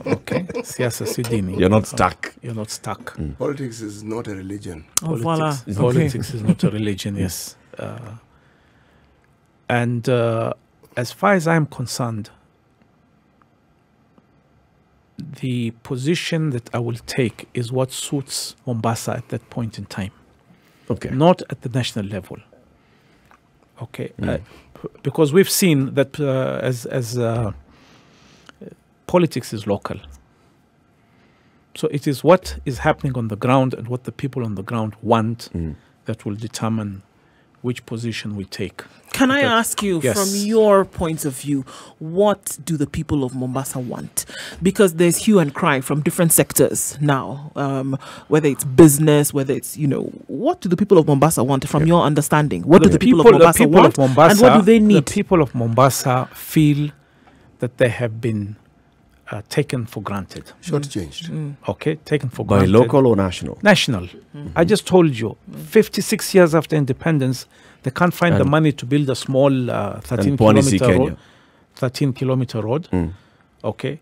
Okay, siasa si dini. You're not stuck. You're not stuck. Politics is not a religion. Politics is not a religion, yes. And as far as I'm concerned, the position that I will take is what suits Mombasa at that point in time. Okay. Not at the national level. Okay. Because we've seen that as politics is local. So it is what is happening on the ground and what the people on the ground want that will determine which position we take. Can I ask you, yes, from your point of view, what do the people of Mombasa want? Because there's hue and cry from different sectors now, whether it's business, whether it's, what do the people of Mombasa want from your understanding? What do the people of Mombasa want, and what do they need? The people of Mombasa feel that they have been taken for granted. Shortchanged. Okay, taken for granted. By local or national? National. I just told you, 56 years after independence, they can't find the money to build a small 13-kilometer road. Okay.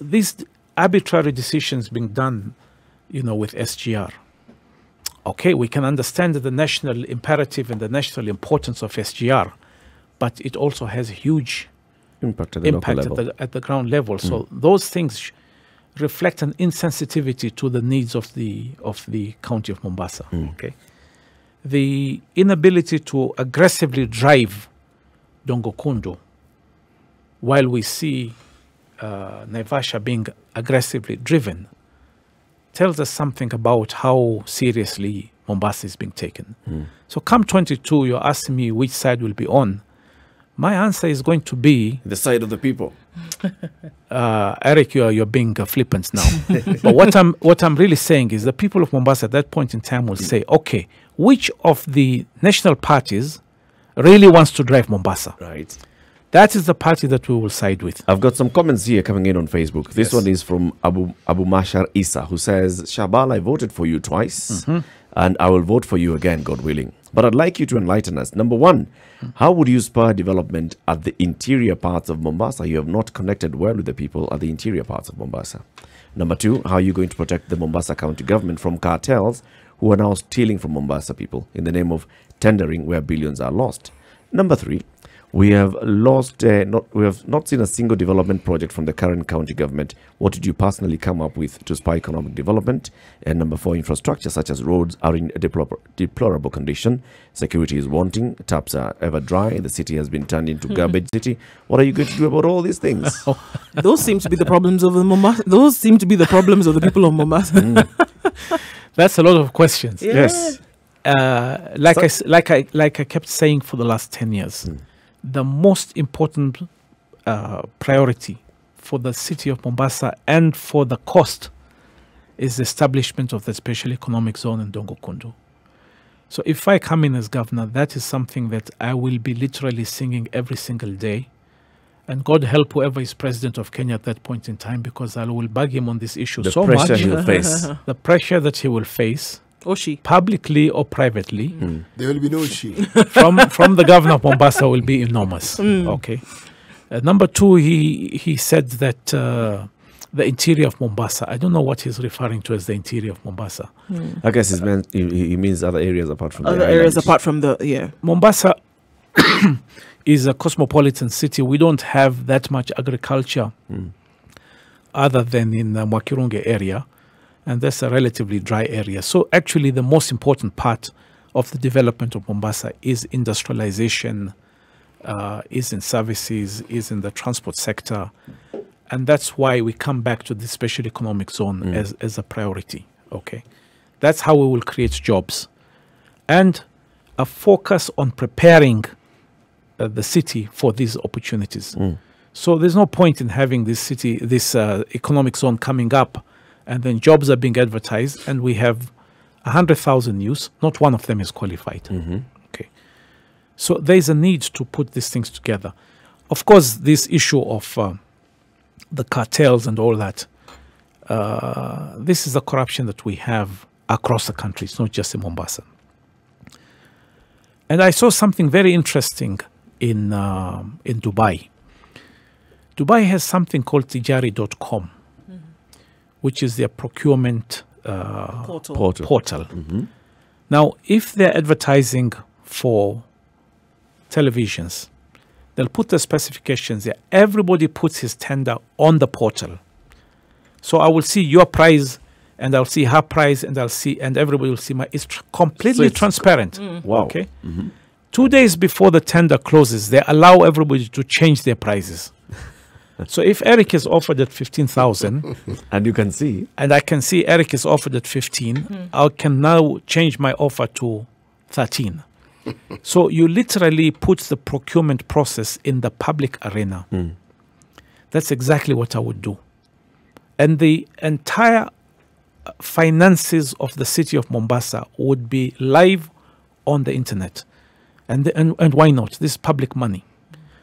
These arbitrary decisions being done, with SGR. Okay, we can understand the national imperative and the national importance of SGR, but it also has a huge impact at the local level. At the ground level. So those things reflect an insensitivity to the needs of the county of Mombasa. Okay, the inability to aggressively drive Dongo Kundu, while we see Naivasha being aggressively driven, tells us something about how seriously Mombasa is being taken. So come 22, you're asking me which side will be on. My answer is going to be the side of the people. Eric, you're being flippant now. But what I'm really saying is the people of Mombasa at that point in time will say, okay, which of the national parties really wants to drive Mombasa? Right. That is the party that we will side with. I've got some comments here coming in on Facebook. This one is from Abu Mashar Isa, who says, Shahbal, I voted for you twice, and I will vote for you again, God willing. But I'd like you to enlighten us. Number one, how would you spur development at the interior parts of Mombasa? You have not connected well with the people at the interior parts of Mombasa. Number two, how are you going to protect the Mombasa County government from cartels who are now stealing from Mombasa people in the name of tendering where billions are lost? Number three, we have not seen a single development project from the current county government. What did you personally come up with to spur economic development? And number four, infrastructure such as roads are in a deplorable condition. Security is wanting. Taps are ever dry. The city has been turned into garbage city. What are you going to do about all these things? Those seem to be the problems of the Mombasa. Those seem to be the problems of the people of Mombasa. That's a lot of questions. Yeah. Yes. Like I kept saying for the last 10 years. The most important priority for the city of Mombasa and for the coast is the establishment of the special economic zone in Dongo Kundu. So if I come in as governor, that is something that I will be literally singing every single day And God help whoever is president of Kenya at that point in time, because I will bug him on this issue The so pressure much. he will face. The pressure that he will face, Or she. publicly or privately, There will be no she. from the governor of Mombasa will be enormous. Okay. Number two, he said that the interior of Mombasa, I don't know what he's referring to as the interior of Mombasa. I guess he means other areas apart from Other the areas islands. apart from the, yeah. Mombasa is a cosmopolitan city. We don't have that much agriculture other than in the Mwakirunge area, and that's a relatively dry area. So actually the most important part of the development of Mombasa is industrialization, is in services, is in the transport sector, and that's why we come back to the special economic zone as a priority. Okay, that's how we will create jobs, and a focus on preparing the city for these opportunities. So there's no point in having this economic zone coming up, and then jobs are being advertised, and we have 100,000 youths. Not one of them is qualified. Okay, so there's a need to put these things together. Of course, this issue of the cartels and all that. This is the corruption that we have across the country. It's not just in Mombasa. And I saw something very interesting in Dubai. Dubai has something called tijari.com, which is their procurement portal. Now, if they're advertising for televisions, they'll put the specifications there. Everybody puts his tender on the portal. So I will see your price, and I'll see her price, and everybody will see it's completely transparent. Wow. Okay. 2 days before the tender closes, they allow everybody to change their prices. So if Eric is offered at 15,000, and you can see, and I can see Eric is offered at 15, I can now change my offer to 13. So you literally put the procurement process in the public arena. That's exactly what I would do. And the entire finances of the city of Mombasa would be live on the internet. And why not? This is public money.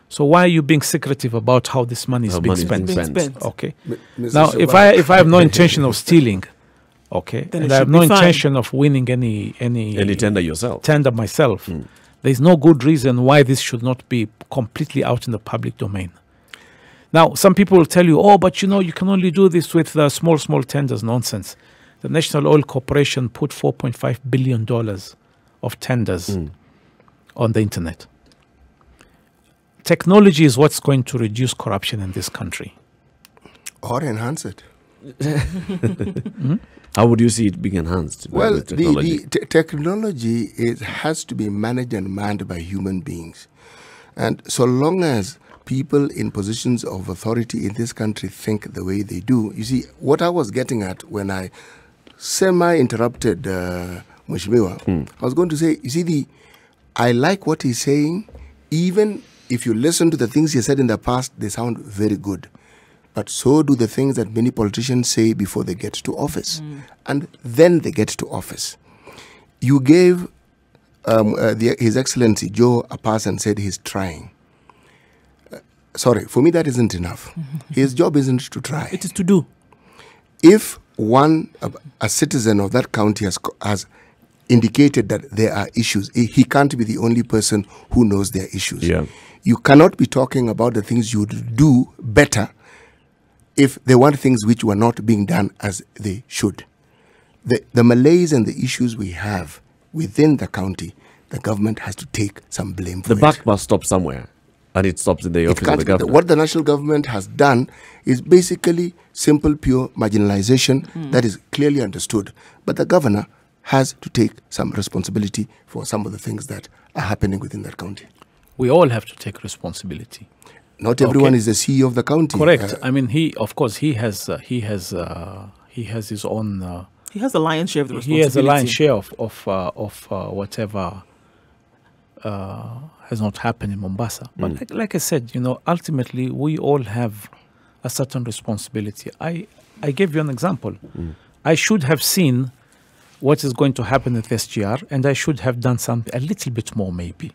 So why are you being secretive about how this money is being spent? Okay. Now, if I have no intention of stealing, okay, Then and it I have should no be fine. intention of winning any tender yourself. tender myself, there's no good reason why this should not be completely out in the public domain. Now, some people will tell you, oh, but you can only do this with small tenders. Nonsense. The National Oil Corporation put $4.5 billion of tenders on the internet. Technology is what's going to reduce corruption in this country. Or enhance it. How would you see it being enhanced? Well, with technology? the technology has to be managed and manned by human beings. And so long as people in positions of authority in this country think the way they do, you see, what I was getting at when I semi-interrupted Mheshimiwa, I was going to say, you see, I like what he's saying. Even if you listen to the things he said in the past, they sound very good. But so do the things that many politicians say before they get to office. And then they get to office. You gave His Excellency Joho a pass and said he's trying. Sorry, for me that isn't enough. His job isn't to try. It is to do. If a citizen of that county has indicated that there are issues, he can't be the only person who knows their issues. Yeah. You cannot be talking about the things you would do better if there weren't things which were not being done as they should. The malaise and the issues we have within the county, the government has to take some blame for The buck must stop somewhere, and it stops in the office of the government. What the national government has done is basically simple, pure marginalization that is clearly understood. But the governor has to take some responsibility for some of the things that are happening within that county. We all have to take responsibility. Not everyone is the CEO of the county. Correct. I mean, he has his own. He has the lion's share of the responsibility. He has a lion's share of whatever has not happened in Mombasa. But like I said, ultimately we all have a certain responsibility. I gave you an example. I should have seen what is going to happen at SGR, and I should have done something a little bit more, maybe.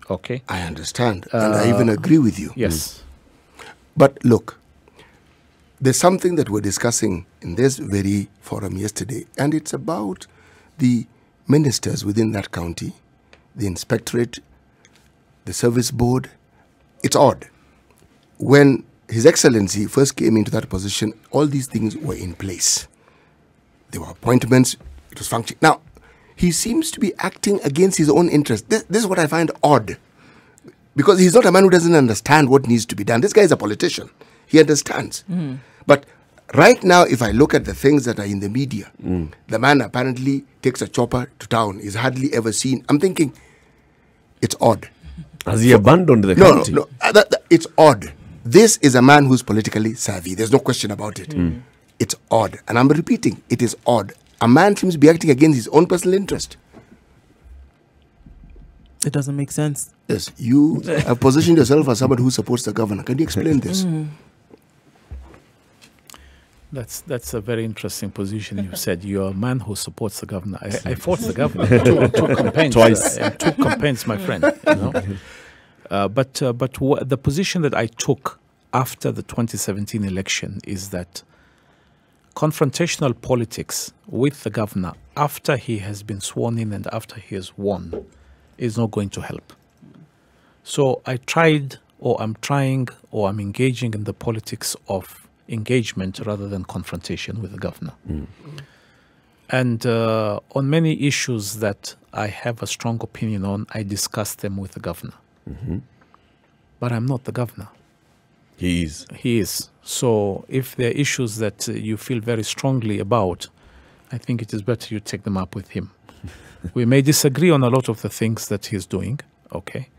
Okay. I understand, and I even agree with you. Yes. But look, there's something that we're discussing in this very forum yesterday, and it's about the ministers within that county, the inspectorate, the service board. It's odd. When His Excellency first came into that position, all these things were in place. There were appointments, it was functioning. Now, he seems to be acting against his own interest. This is what I find odd. Because he's not a man who doesn't understand what needs to be done. This guy is a politician. He understands. But right now, if I look at the things that are in the media, the man apparently takes a chopper to town. He's hardly ever seen. I'm thinking, it's odd. Has he abandoned the No, county? no, it's odd. This is a man who's politically savvy. There's no question about it. It's odd. And I'm repeating, it is odd. A man seems to be acting against his own personal interest. It doesn't make sense. Yes, you have positioned yourself as somebody who supports the governor. Can you explain this? That's a very interesting position you said. You're a man who supports the governor. I fought the governor two campaigns. Twice. Two campaigns, my friend. You know? But the position that I took after the 2017 election is that confrontational politics with the governor after he has been sworn in and after he has won is not going to help. So I tried, or I'm trying, or I'm engaging in the politics of engagement rather than confrontation with the governor. And on many issues that I have a strong opinion on, I discuss them with the governor. But I'm not the governor. He is. He is. So if there are issues that you feel very strongly about, I think it is better you take them up with him. We may disagree on a lot of the things that he's doing, okay?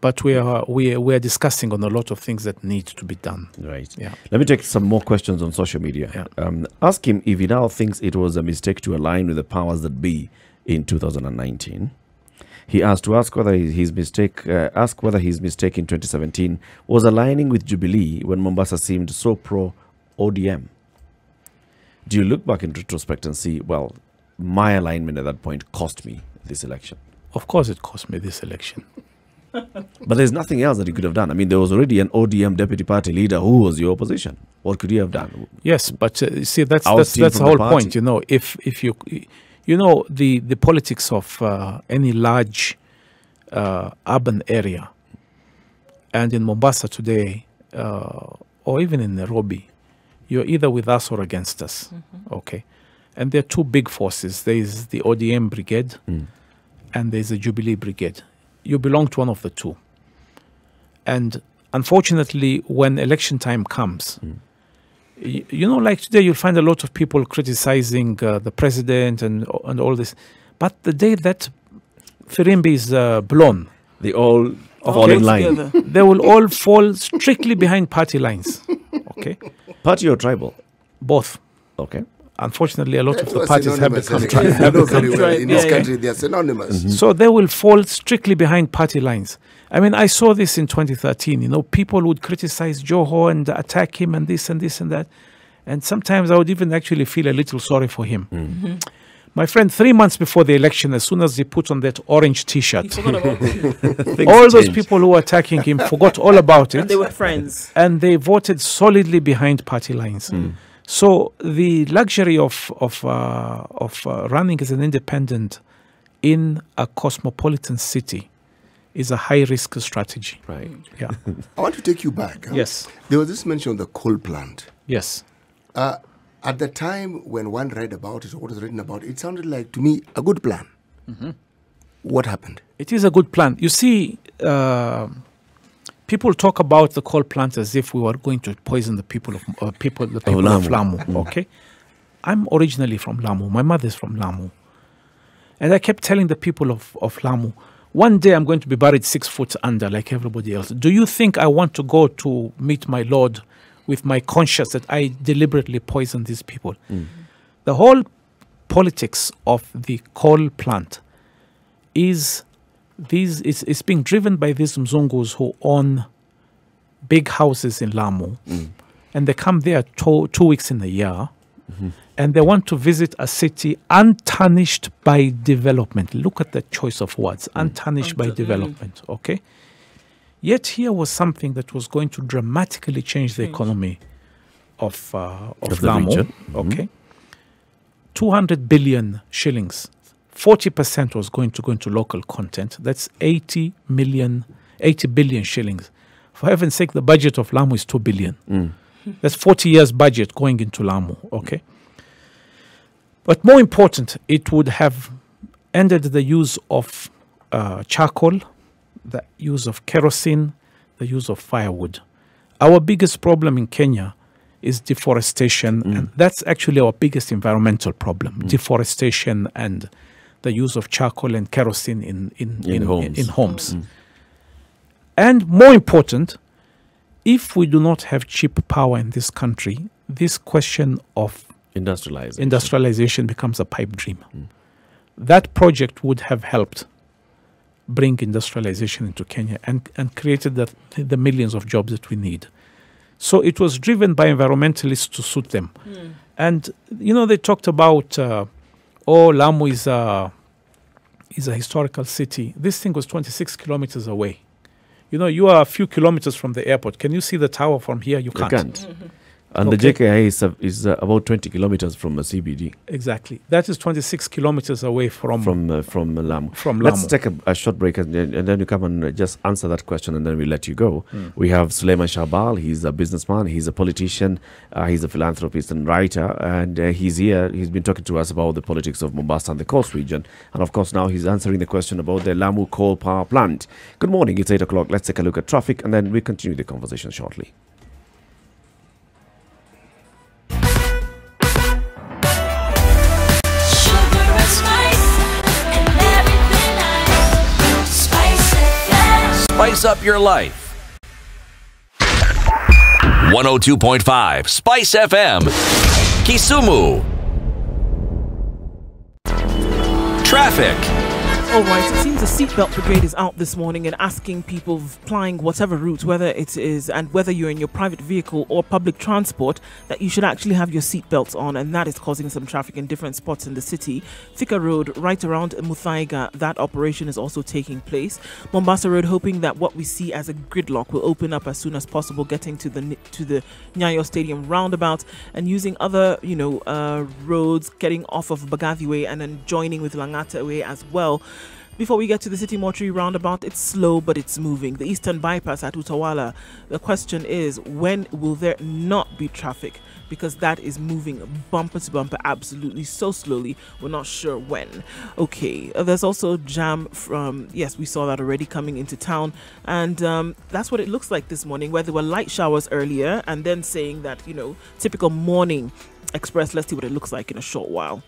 But we are discussing on a lot of things that need to be done. Right. Yeah. Let me take some more questions on social media. Yeah. Ask him if he now thinks it was a mistake to align with the powers that be in 2019. He asked to ask whether his mistake in 2017 was aligning with Jubilee when Mombasa seemed so pro ODM. Do you look back in retrospect and see, well, my alignment at that point cost me this election? Of course it cost me this election. But there's nothing else that you could have done. I mean, there was already an ODM deputy party leader who was your opposition. What could you have done? Yes, but see, that's the whole point. You know, if you know the politics of any large urban area, and in Mombasa today, or even in Nairobi, you're either with us or against us. Okay, and there are two big forces. There is the ODM brigade, and there's the Jubilee brigade. You belong to one of the two. And unfortunately, when election time comes, you know, like today, you'll find a lot of people criticizing the president and all this. But the day that Firimbi is blown, They all fall in line. Together. they will all fall strictly behind party lines. Okay? Party or tribal? Both. Okay. Unfortunately, a lot of They the are parties have synonymous, become anyway. tribal. You know very well, in this Yeah, country, they are synonymous. So they will fall strictly behind party lines. I mean, I saw this in 2013. You know, people would criticize Joho and attack him and this and this and that. And sometimes I would even actually feel a little sorry for him. My friend, 3 months before the election, as soon as he put on that orange T-shirt, He forgot about Things all those changed. people who were attacking him forgot all about and it. they were friends. And they voted solidly behind party lines. So the luxury of running as an independent in a cosmopolitan city is a high-risk strategy. Right. Yeah. I want to take you back. Yes. There was this mention of the coal plant. Yes. At the time when one read about it or what was written about it, it sounded like, to me, a good plan. What happened? It is a good plan. You see, people talk about the coal plant as if we were going to poison the people of Lamu. Lamu. Okay, I'm originally from Lamu. My mother is from Lamu, and I kept telling the people of Lamu, one day I'm going to be buried 6 foot under like everybody else. Do you think I want to go to meet my Lord with my conscience that I deliberately poisoned these people? The whole politics of the coal plant is it's being driven by these Mzungus who own big houses in Lamu, and they come there 2 weeks in a year, and they want to visit a city untarnished by development. Look at the choice of words, untarnished by development, okay? Yet here was something that was going to dramatically change the economy of the Lamu, region. okay? 200 billion shillings. 40% was going to go into local content. That's 80 billion shillings. For heaven's sake, the budget of Lamu is 2 billion. That's 40 years budget going into Lamu, okay? But more important, it would have ended the use of charcoal, the use of kerosene, the use of firewood. Our biggest problem in Kenya is deforestation, and that's actually our biggest environmental problem, deforestation and the use of charcoal and kerosene in homes. And more important, if we do not have cheap power in this country, this question of industrialization becomes a pipe dream. That project would have helped bring industrialization into Kenya and created the millions of jobs that we need. So it was driven by environmentalists to suit them. And, you know, they talked about, Lamu is a historical city. This thing was 26 kilometers away. You know, you are a few kilometers from the airport. Can you see the tower from here? You can't. And the JKI is about 20 kilometers from the CBD. Exactly. That is 26 kilometers away from Lamu. From Lamu. Let's take a short break and then you come and just answer that question and then we let you go. We have Suleiman Shahbal. He's a businessman. He's a politician. He's a philanthropist and writer. And he's here. He's been talking to us about the politics of Mombasa and the coast region. And of course, now he's answering the question about the Lamu coal power plant. Good morning. It's 8 o'clock. Let's take a look at traffic and then we continue the conversation shortly. Spice up your life. 102.5 Spice FM, Kisumu. Traffic. All right, it seems the seatbelt brigade is out this morning and asking people flying whatever route, whether it is, and whether you're in your private vehicle or public transport, that you should actually have your seatbelts on, and that is causing some traffic in different spots in the city. Thika Road, right around Muthaiga, that operation is also taking place. Mombasa Road, hoping that what we see as a gridlock will open up as soon as possible, getting to the Nyayo Stadium roundabout and using other, roads, getting off of Bagathi Way and then joining with Langata Way as well. Before we get to the City Mortuary roundabout, it's slow, but it's moving. The Eastern Bypass at Utawala, the question is, when will there not be traffic? Because that is moving bumper to bumper, absolutely so slowly. We're not sure when. Okay, there's also jam from, yes, we saw that already coming into town. And that's what it looks like this morning, where there were light showers earlier and then saying that, typical morning express. Let's see what it looks like in a short while.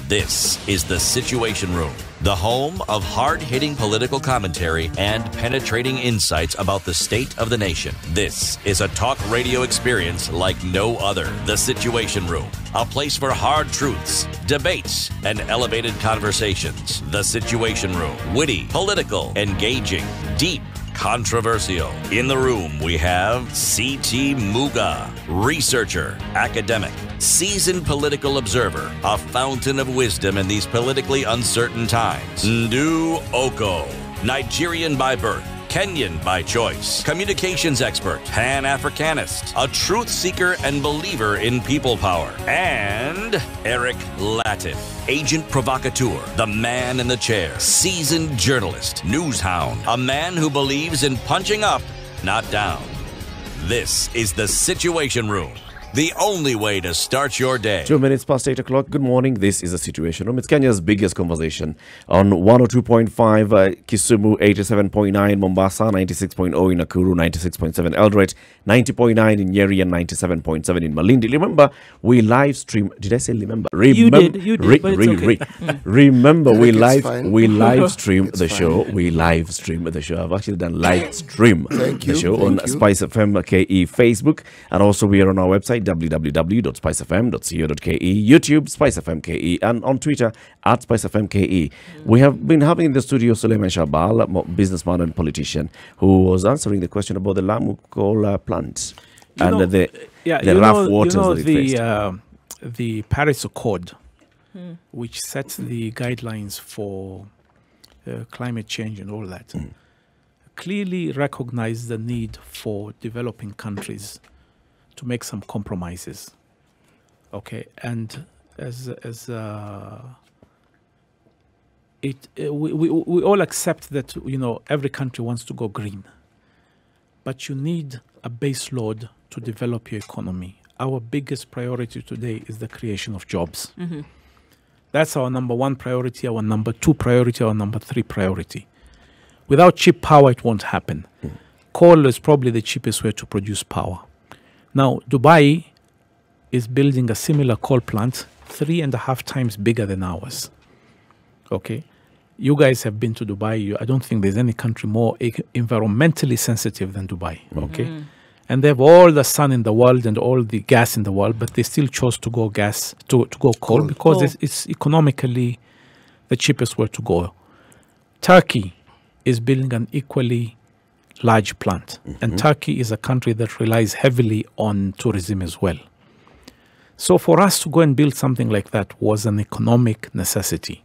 This is the Situation Room, the home of hard-hitting political commentary and penetrating insights about the state of the nation. This is a talk radio experience like no other. The Situation Room, a place for hard truths, debates, and elevated conversations. The Situation Room, witty, political, engaging, deep, controversial. In the room, we have C.T. Muga, researcher, academic, seasoned political observer, a fountain of wisdom in these politically uncertain times. Ndu Oko, Nigerian by birth, Kenyan by choice, communications expert, Pan-Africanist, a truth seeker and believer in people power, and Eric Latif, agent provocateur, the man in the chair, seasoned journalist, news hound, a man who believes in punching up, not down. This is the Situation Room, the only way to start your day. 2 minutes past 8 o'clock. Good morning. This is the Situation Room. It's Kenya's biggest conversation on 102.5 Kisumu, 87.9 Mombasa, 96.0 in Nakuru, 96.7 Eldoret, 90.9 in Nyeri, and 97.7 in Malindi. Remember, we live stream. Did I say remember? You did, but it's okay. Remember, we live stream It's the fine. show. We live stream the show. I've actually done live stream Thank the you, show thank on you. Spice FM KE Facebook, and also we are on our website website www.spicefm.co.ke, YouTube SpiceFMKE, and on Twitter at SpiceFMKE. We have been having in the studio Suleiman Shahbal, businessman and politician, who was answering the question about the Lamu coal plant and the rough waters that it faced. The Paris Accord, which sets the guidelines for climate change and all that, clearly recognized the need for developing countries to make some compromises. Okay, and we all accept that every country wants to go green, but you need a base load to develop your economy. Our biggest priority today is the creation of jobs. That's our number one priority, our number two priority, our number three priority. Without cheap power, it won't happen. Coal is probably the cheapest way to produce power. Now, Dubai is building a similar coal plant 3.5 times bigger than ours. Okay? You guys have been to Dubai. I don't think there's any country more environmentally sensitive than Dubai. Okay? And they have all the sun in the world and all the gas in the world, but they still chose to go coal because it's economically the cheapest way to go. Turkey is building an equally large plant. And Turkey is a country that relies heavily on tourism as well. So for us to go and build something like that was an economic necessity.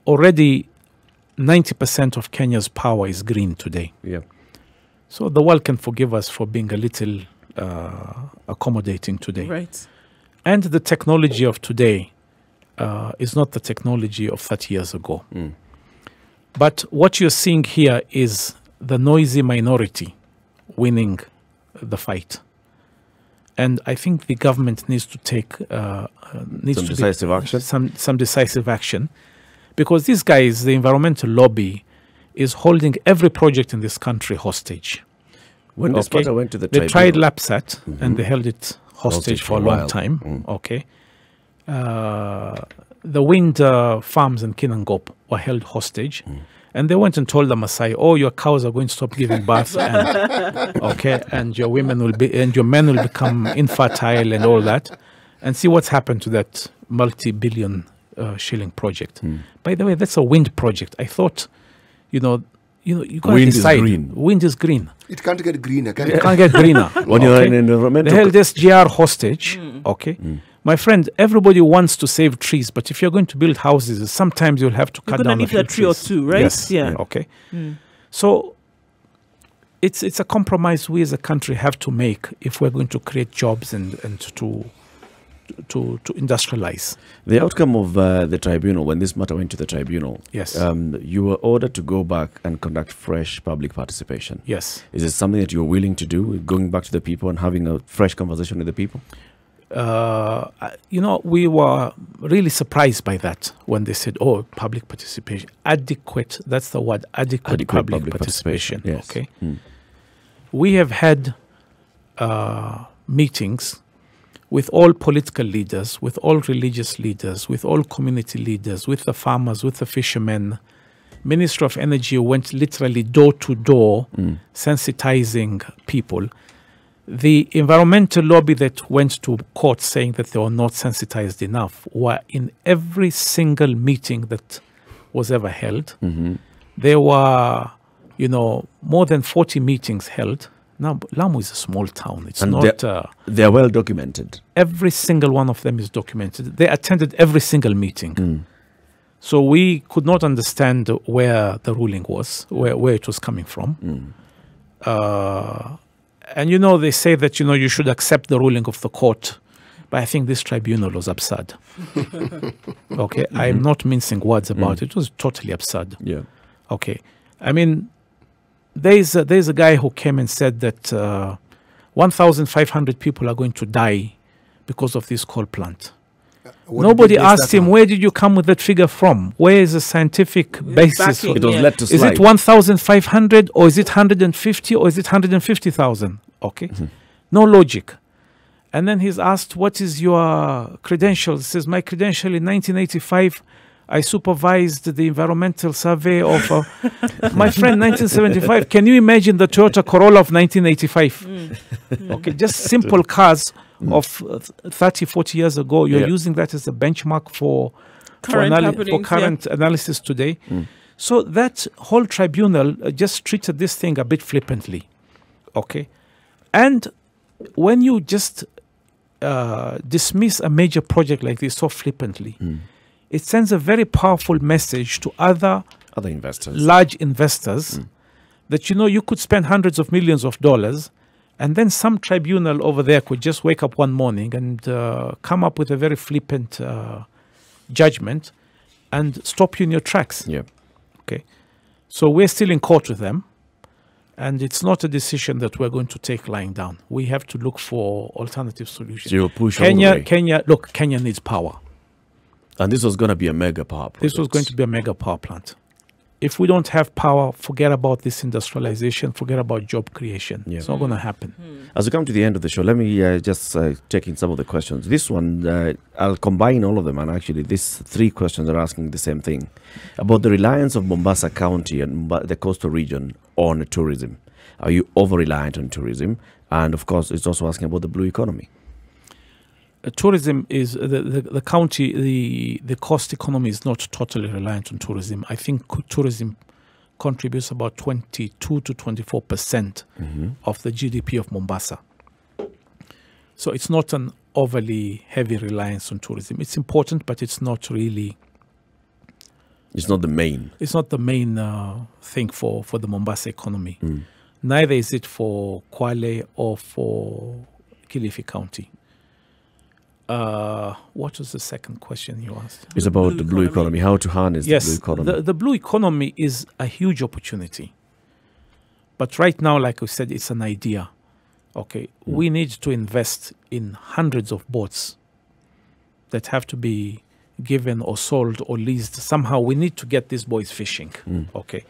Already 90% of Kenya's power is green today. Yeah. So the world can forgive us for being a little accommodating today. Right. And the technology of today is not the technology of 30 years ago. But what you're seeing here is the noisy minority winning the fight. And I think the government needs to take some decisive action, because these guys, the environmental lobby, is holding every project in this country hostage. When this matter went to the tribunal, they tried LAPSAT and they held it hostage for a long time. Okay. The wind farms in Kinangop were held hostage, and they went and told the Maasai, "Oh, your cows are going to stop giving birth, and your women will be, and your men will become infertile, and all that." And see what's happened to that multi-billion shilling project. By the way, that's a wind project. I thought, you got to decide. Wind is green. It can't get greener. It can't get greener. When you're in environmental, they held SGR hostage. Okay. My friend, everybody wants to save trees, but if you're going to build houses, sometimes you'll have to cut down a few a tree or two, right? Yes. Yeah. Okay. So it's a compromise we as a country have to make if we're going to create jobs and to industrialize. The outcome of the tribunal, when this matter went to the tribunal, yes, you were ordered to go back and conduct fresh public participation. Yes. Is it something that you're willing to do, going back to the people and having a fresh conversation with the people? We were really surprised by that when they said, "Oh, public participation, adequate." That's the word, adequate public participation. Yes. Okay. We have had meetings with all political leaders, with all religious leaders, with all community leaders, with the farmers, with the fishermen. Minister of Energy went literally door to door, sensitizing people. The environmental lobby that went to court saying that they were not sensitized enough were in every single meeting that was ever held. There were, more than 40 meetings held. Now, Lamu is a small town. It's not... They're well documented. Every single one of them is documented. They attended every single meeting. So we could not understand where the ruling was, where it was coming from. And they say that, you should accept the ruling of the court. But I think this tribunal was absurd. Okay, I'm not mincing words about it. It was totally absurd. Yeah. Okay. I mean, there's a guy who came and said that 1,500 people are going to die because of this coal plant. Nobody asked him, where did you come with that figure from? Where is the scientific basis? It was let to slide. Is it 1,500 or is it 150 or is it 150,000? Okay. No logic. And then he's asked, what is your credentials? He says, my credential in 1985 I supervised the environmental survey of my friend 1975. Can you imagine the Toyota Corolla of 1985? Okay, just simple cars of 30, 40 years ago. You're using that as a benchmark for current analysis today. So that whole tribunal just treated this thing a bit flippantly. Okay, and when you just dismiss a major project like this so flippantly, it sends a very powerful message to other investors, large investors, that, you know, you could spend hundreds of millions of dollars, and then some tribunal over there could just wake up one morning and come up with a very flippant judgment and stop you in your tracks. Yeah. Okay. So we're still in court with them, and it's not a decision that we're going to take lying down. We have to look for alternative solutions. So you'll push all the way. Kenya needs power. And this was going to be a mega power project. This was going to be a mega power plant. If we don't have power, forget about this industrialization, forget about job creation. It's not going to happen. As we come to the end of the show, let me just take in some of the questions. This one, I'll combine all of them, and actually these three questions are asking the same thing. About the reliance of Mombasa County and the coastal region on tourism. Are you over-reliant on tourism? And of course, it's also asking about the blue economy. Tourism is the county, the coast economy is not totally reliant on tourism. I think tourism contributes about 22 to 24% of the GDP of Mombasa. So it's not an overly heavy reliance on tourism. It's important, but it's not really. It's not the main. It's not the main thing for the Mombasa economy. Neither is it for Kwale or for Kilifi County. What was the second question you asked? It's about the blue economy, how to harness the blue economy. The blue economy is a huge opportunity. But right now, like we said, it's an idea. Okay, we need to invest in hundreds of boats that have to be given or sold or leased. Somehow we need to get these boys fishing. Okay,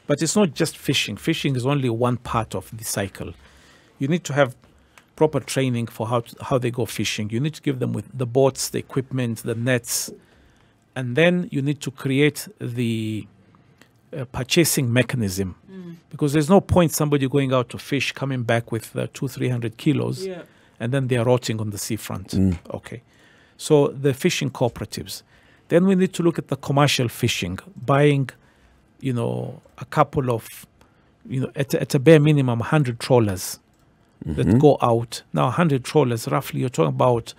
but it's not just fishing. Fishing is only one part of the cycle. You need to have proper training for how they go fishing. You need to give them with the boats, the equipment, the nets, and then you need to create the purchasing mechanism, because there's no point somebody going out to fish, coming back with 200-300 kilos, and then they are rotting on the seafront. Okay, so the fishing cooperatives. Then we need to look at the commercial fishing, buying, you know, a couple of, you know, at a bare minimum, 100 trawlers that go out. Now, 100 trawlers, roughly, you're talking about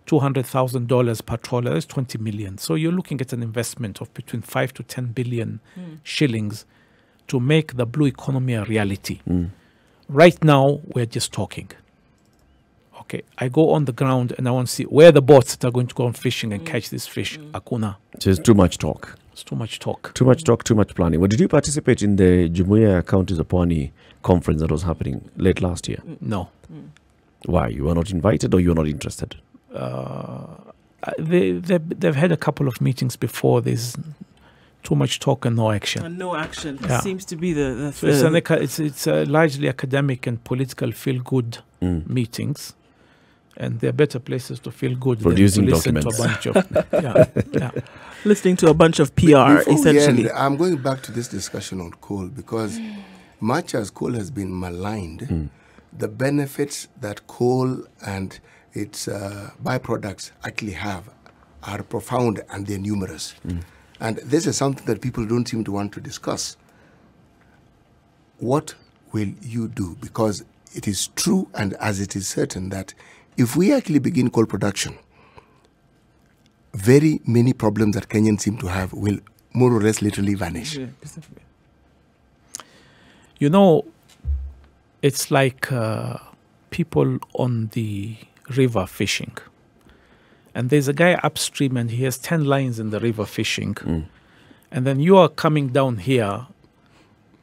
$200,000 per trawler. That's 20 million. So you're looking at an investment of between 5 to 10 billion shillings to make the blue economy a reality. Right now, we're just talking. Okay, I go on the ground and I want to see where the boats that are going to go on fishing and catch this fish. Akuna. So it's too much talk. It's too much talk. Too much talk, too much planning. Well, did you participate in the Jumuiya Counties of Pwani conference that was happening late last year? No. Why? You were not invited, or you were not interested? They've had a couple of meetings before. There's too much talk and no action. And no action. Yeah. It seems to be the So it's largely academic and political feel-good meetings. And there are better places to feel good producing than to listen documents. to a bunch of listening to a bunch of PR, Before we essentially. end, I'm going back to this discussion on coal, because much as coal has been maligned, the benefits that coal and its byproducts actually have are profound, and they're numerous. And this is something that people don't seem to want to discuss. What will you do? Because it is true, and as it is certain, that if we actually begin coal production, very many problems that Kenyans seem to have will more or less literally vanish. You know, it's like people on the river fishing. And there's a guy upstream and he has 10 lines in the river fishing. And then you are coming down here,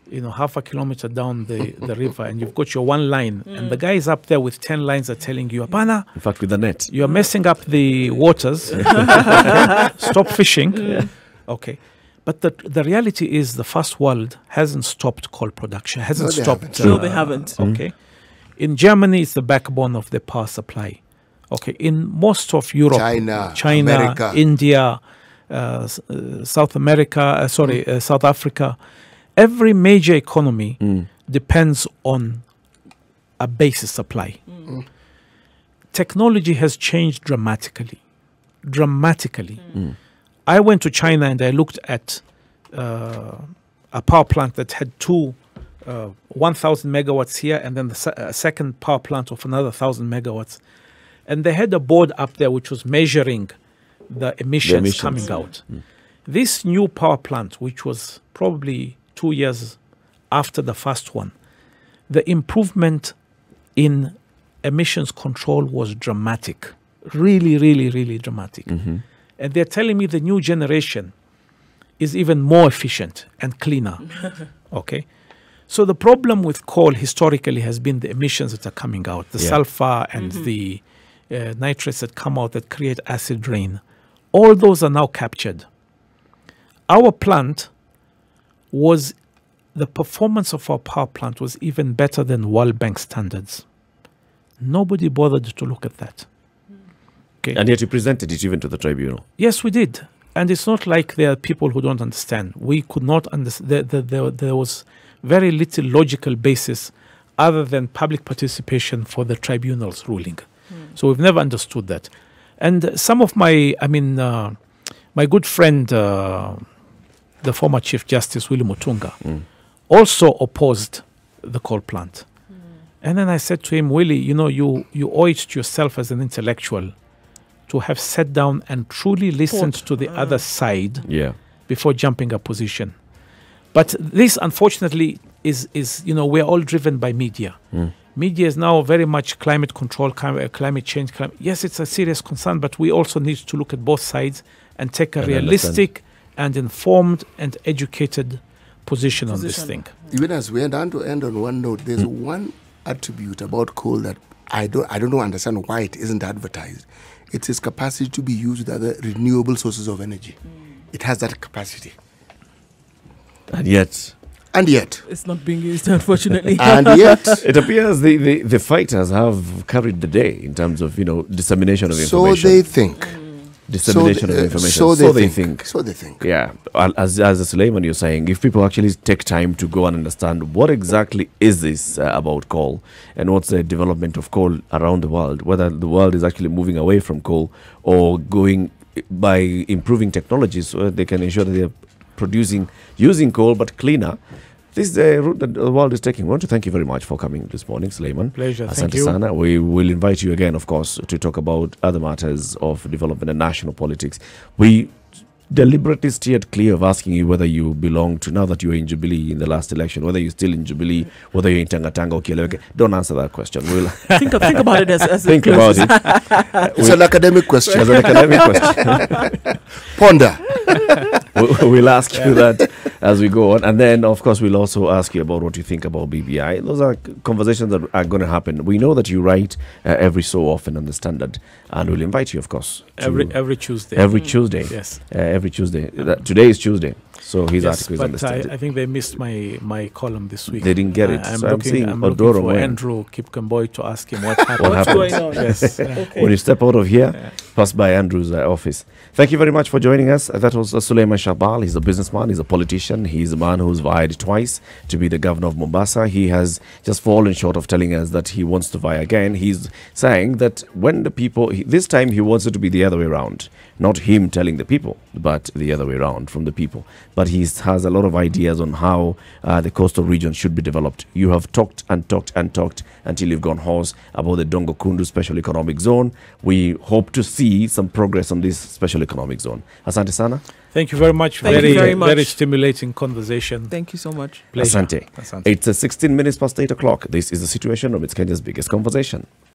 you know, half a kilometer down the river, and you've got your one line. And the guy is up there with 10 lines are telling you, Apana, In fact, with the net. you're messing up the waters. Stop fishing. Okay. But the reality is the first world hasn't stopped coal production, hasn't No, they stopped. haven't. No, they haven't. Okay. In Germany, it's the backbone of the power supply. Okay. In most of Europe, China, China, America. India, South America, South Africa. Every major economy depends on a basis supply. Technology has changed dramatically. I went to China and I looked at a power plant that had 1,000 megawatts here, and then the second power plant of another 1,000 megawatts. And they had a board up there which was measuring the emissions coming out. This new power plant, which was probably 2 years after the first one, the improvement in emissions control was dramatic. Really, really, really dramatic. And they're telling me the new generation is even more efficient and cleaner. Okay? So the problem with coal historically has been the emissions that are coming out, the sulfur and the nitrates that come out that create acid rain. All those are now captured. Our plant the performance of our power plant was even better than World Bank standards. Nobody bothered to look at that. Okay. And yet you presented it even to the tribunal. Yes, we did. And it's not like there are people who don't understand. We could not understand. There was very little logical basis other than public participation for the tribunal's ruling. So we've never understood that. And some of my good friend, the former Chief Justice, Willie Mutunga, also opposed the coal plant. And then I said to him, Willie, you owe it to yourself as an intellectual to have sat down and truly listened to the other side before jumping a position. But this, unfortunately, is we're all driven by media. Media is now very much climate control, climate change. Yes, it's a serious concern, but we also need to look at both sides and take a realistic and informed and educated position on this thing. Even as we are down to end on one note, there's one attribute about coal that I don't understand why it isn't advertised. It's its capacity to be used with other renewable sources of energy. It has that capacity. And yet it's not being used, unfortunately. And yet it appears the fighters have carried the day in terms of dissemination of information. So they think. Dissemination of information. So they think. So they think. Yeah. As Suleiman, you're saying, if people actually take time to go and understand what exactly is this about coal and what's the development of coal around the world, whether the world is actually moving away from coal or going by improving technologies so they can ensure that they're using coal but cleaner. This is the route that the world is taking. I want to thank you very much for coming this morning, Suleiman. Pleasure. Asante Thank you. sana. We will invite you again, of course, to talk about other matters of development and national politics. We deliberately steered clear of asking you whether you belong to, now that you were in Jubilee in the last election, whether you're still in Jubilee, whether you're in Tangatanga or Kieleweke. Don't answer that question. We'll think about it as think about it. It's an academic question. As an academic question. Ponder. We'll ask you that as we go on. And then, of course, we'll also ask you about what you think about BBI. Those are conversations that are going to happen. We know that you write every so often on the Standard, and we'll invite you, of course. Every Tuesday. Every Tuesday. Yes. Every Tuesday. Today is Tuesday. So his article is on the but Standard. I think they missed my column this week. They didn't get it. I'm So looking for Andrew Kipkemboi to ask him what happened. What happened? going on? Yes. When you step out of here, pass by Andrew's office. Thank you very much for joining us. That was Suleiman Shahbal. He's a businessman. He's a politician. He's a man who's vied twice to be the governor of Mombasa. He has just fallen short of telling us that he wants to vie again. He's saying that when the people, this time he wants it to be the other way around. Not him telling the people, but the other way around from the people. But he has a lot of ideas on how the coastal region should be developed. You have talked and talked and talked until you've gone hoarse about the Dongo Kundu Special Economic Zone. We hope to see some progress on this Special Economic Zone. Asante sana. Thank you very much. Thank you very much. Very stimulating conversation. Thank you so much. Pleasure. Asante. It's 16 minutes past 8 o'clock. This is the Situation Room. It's Kenya's biggest conversation.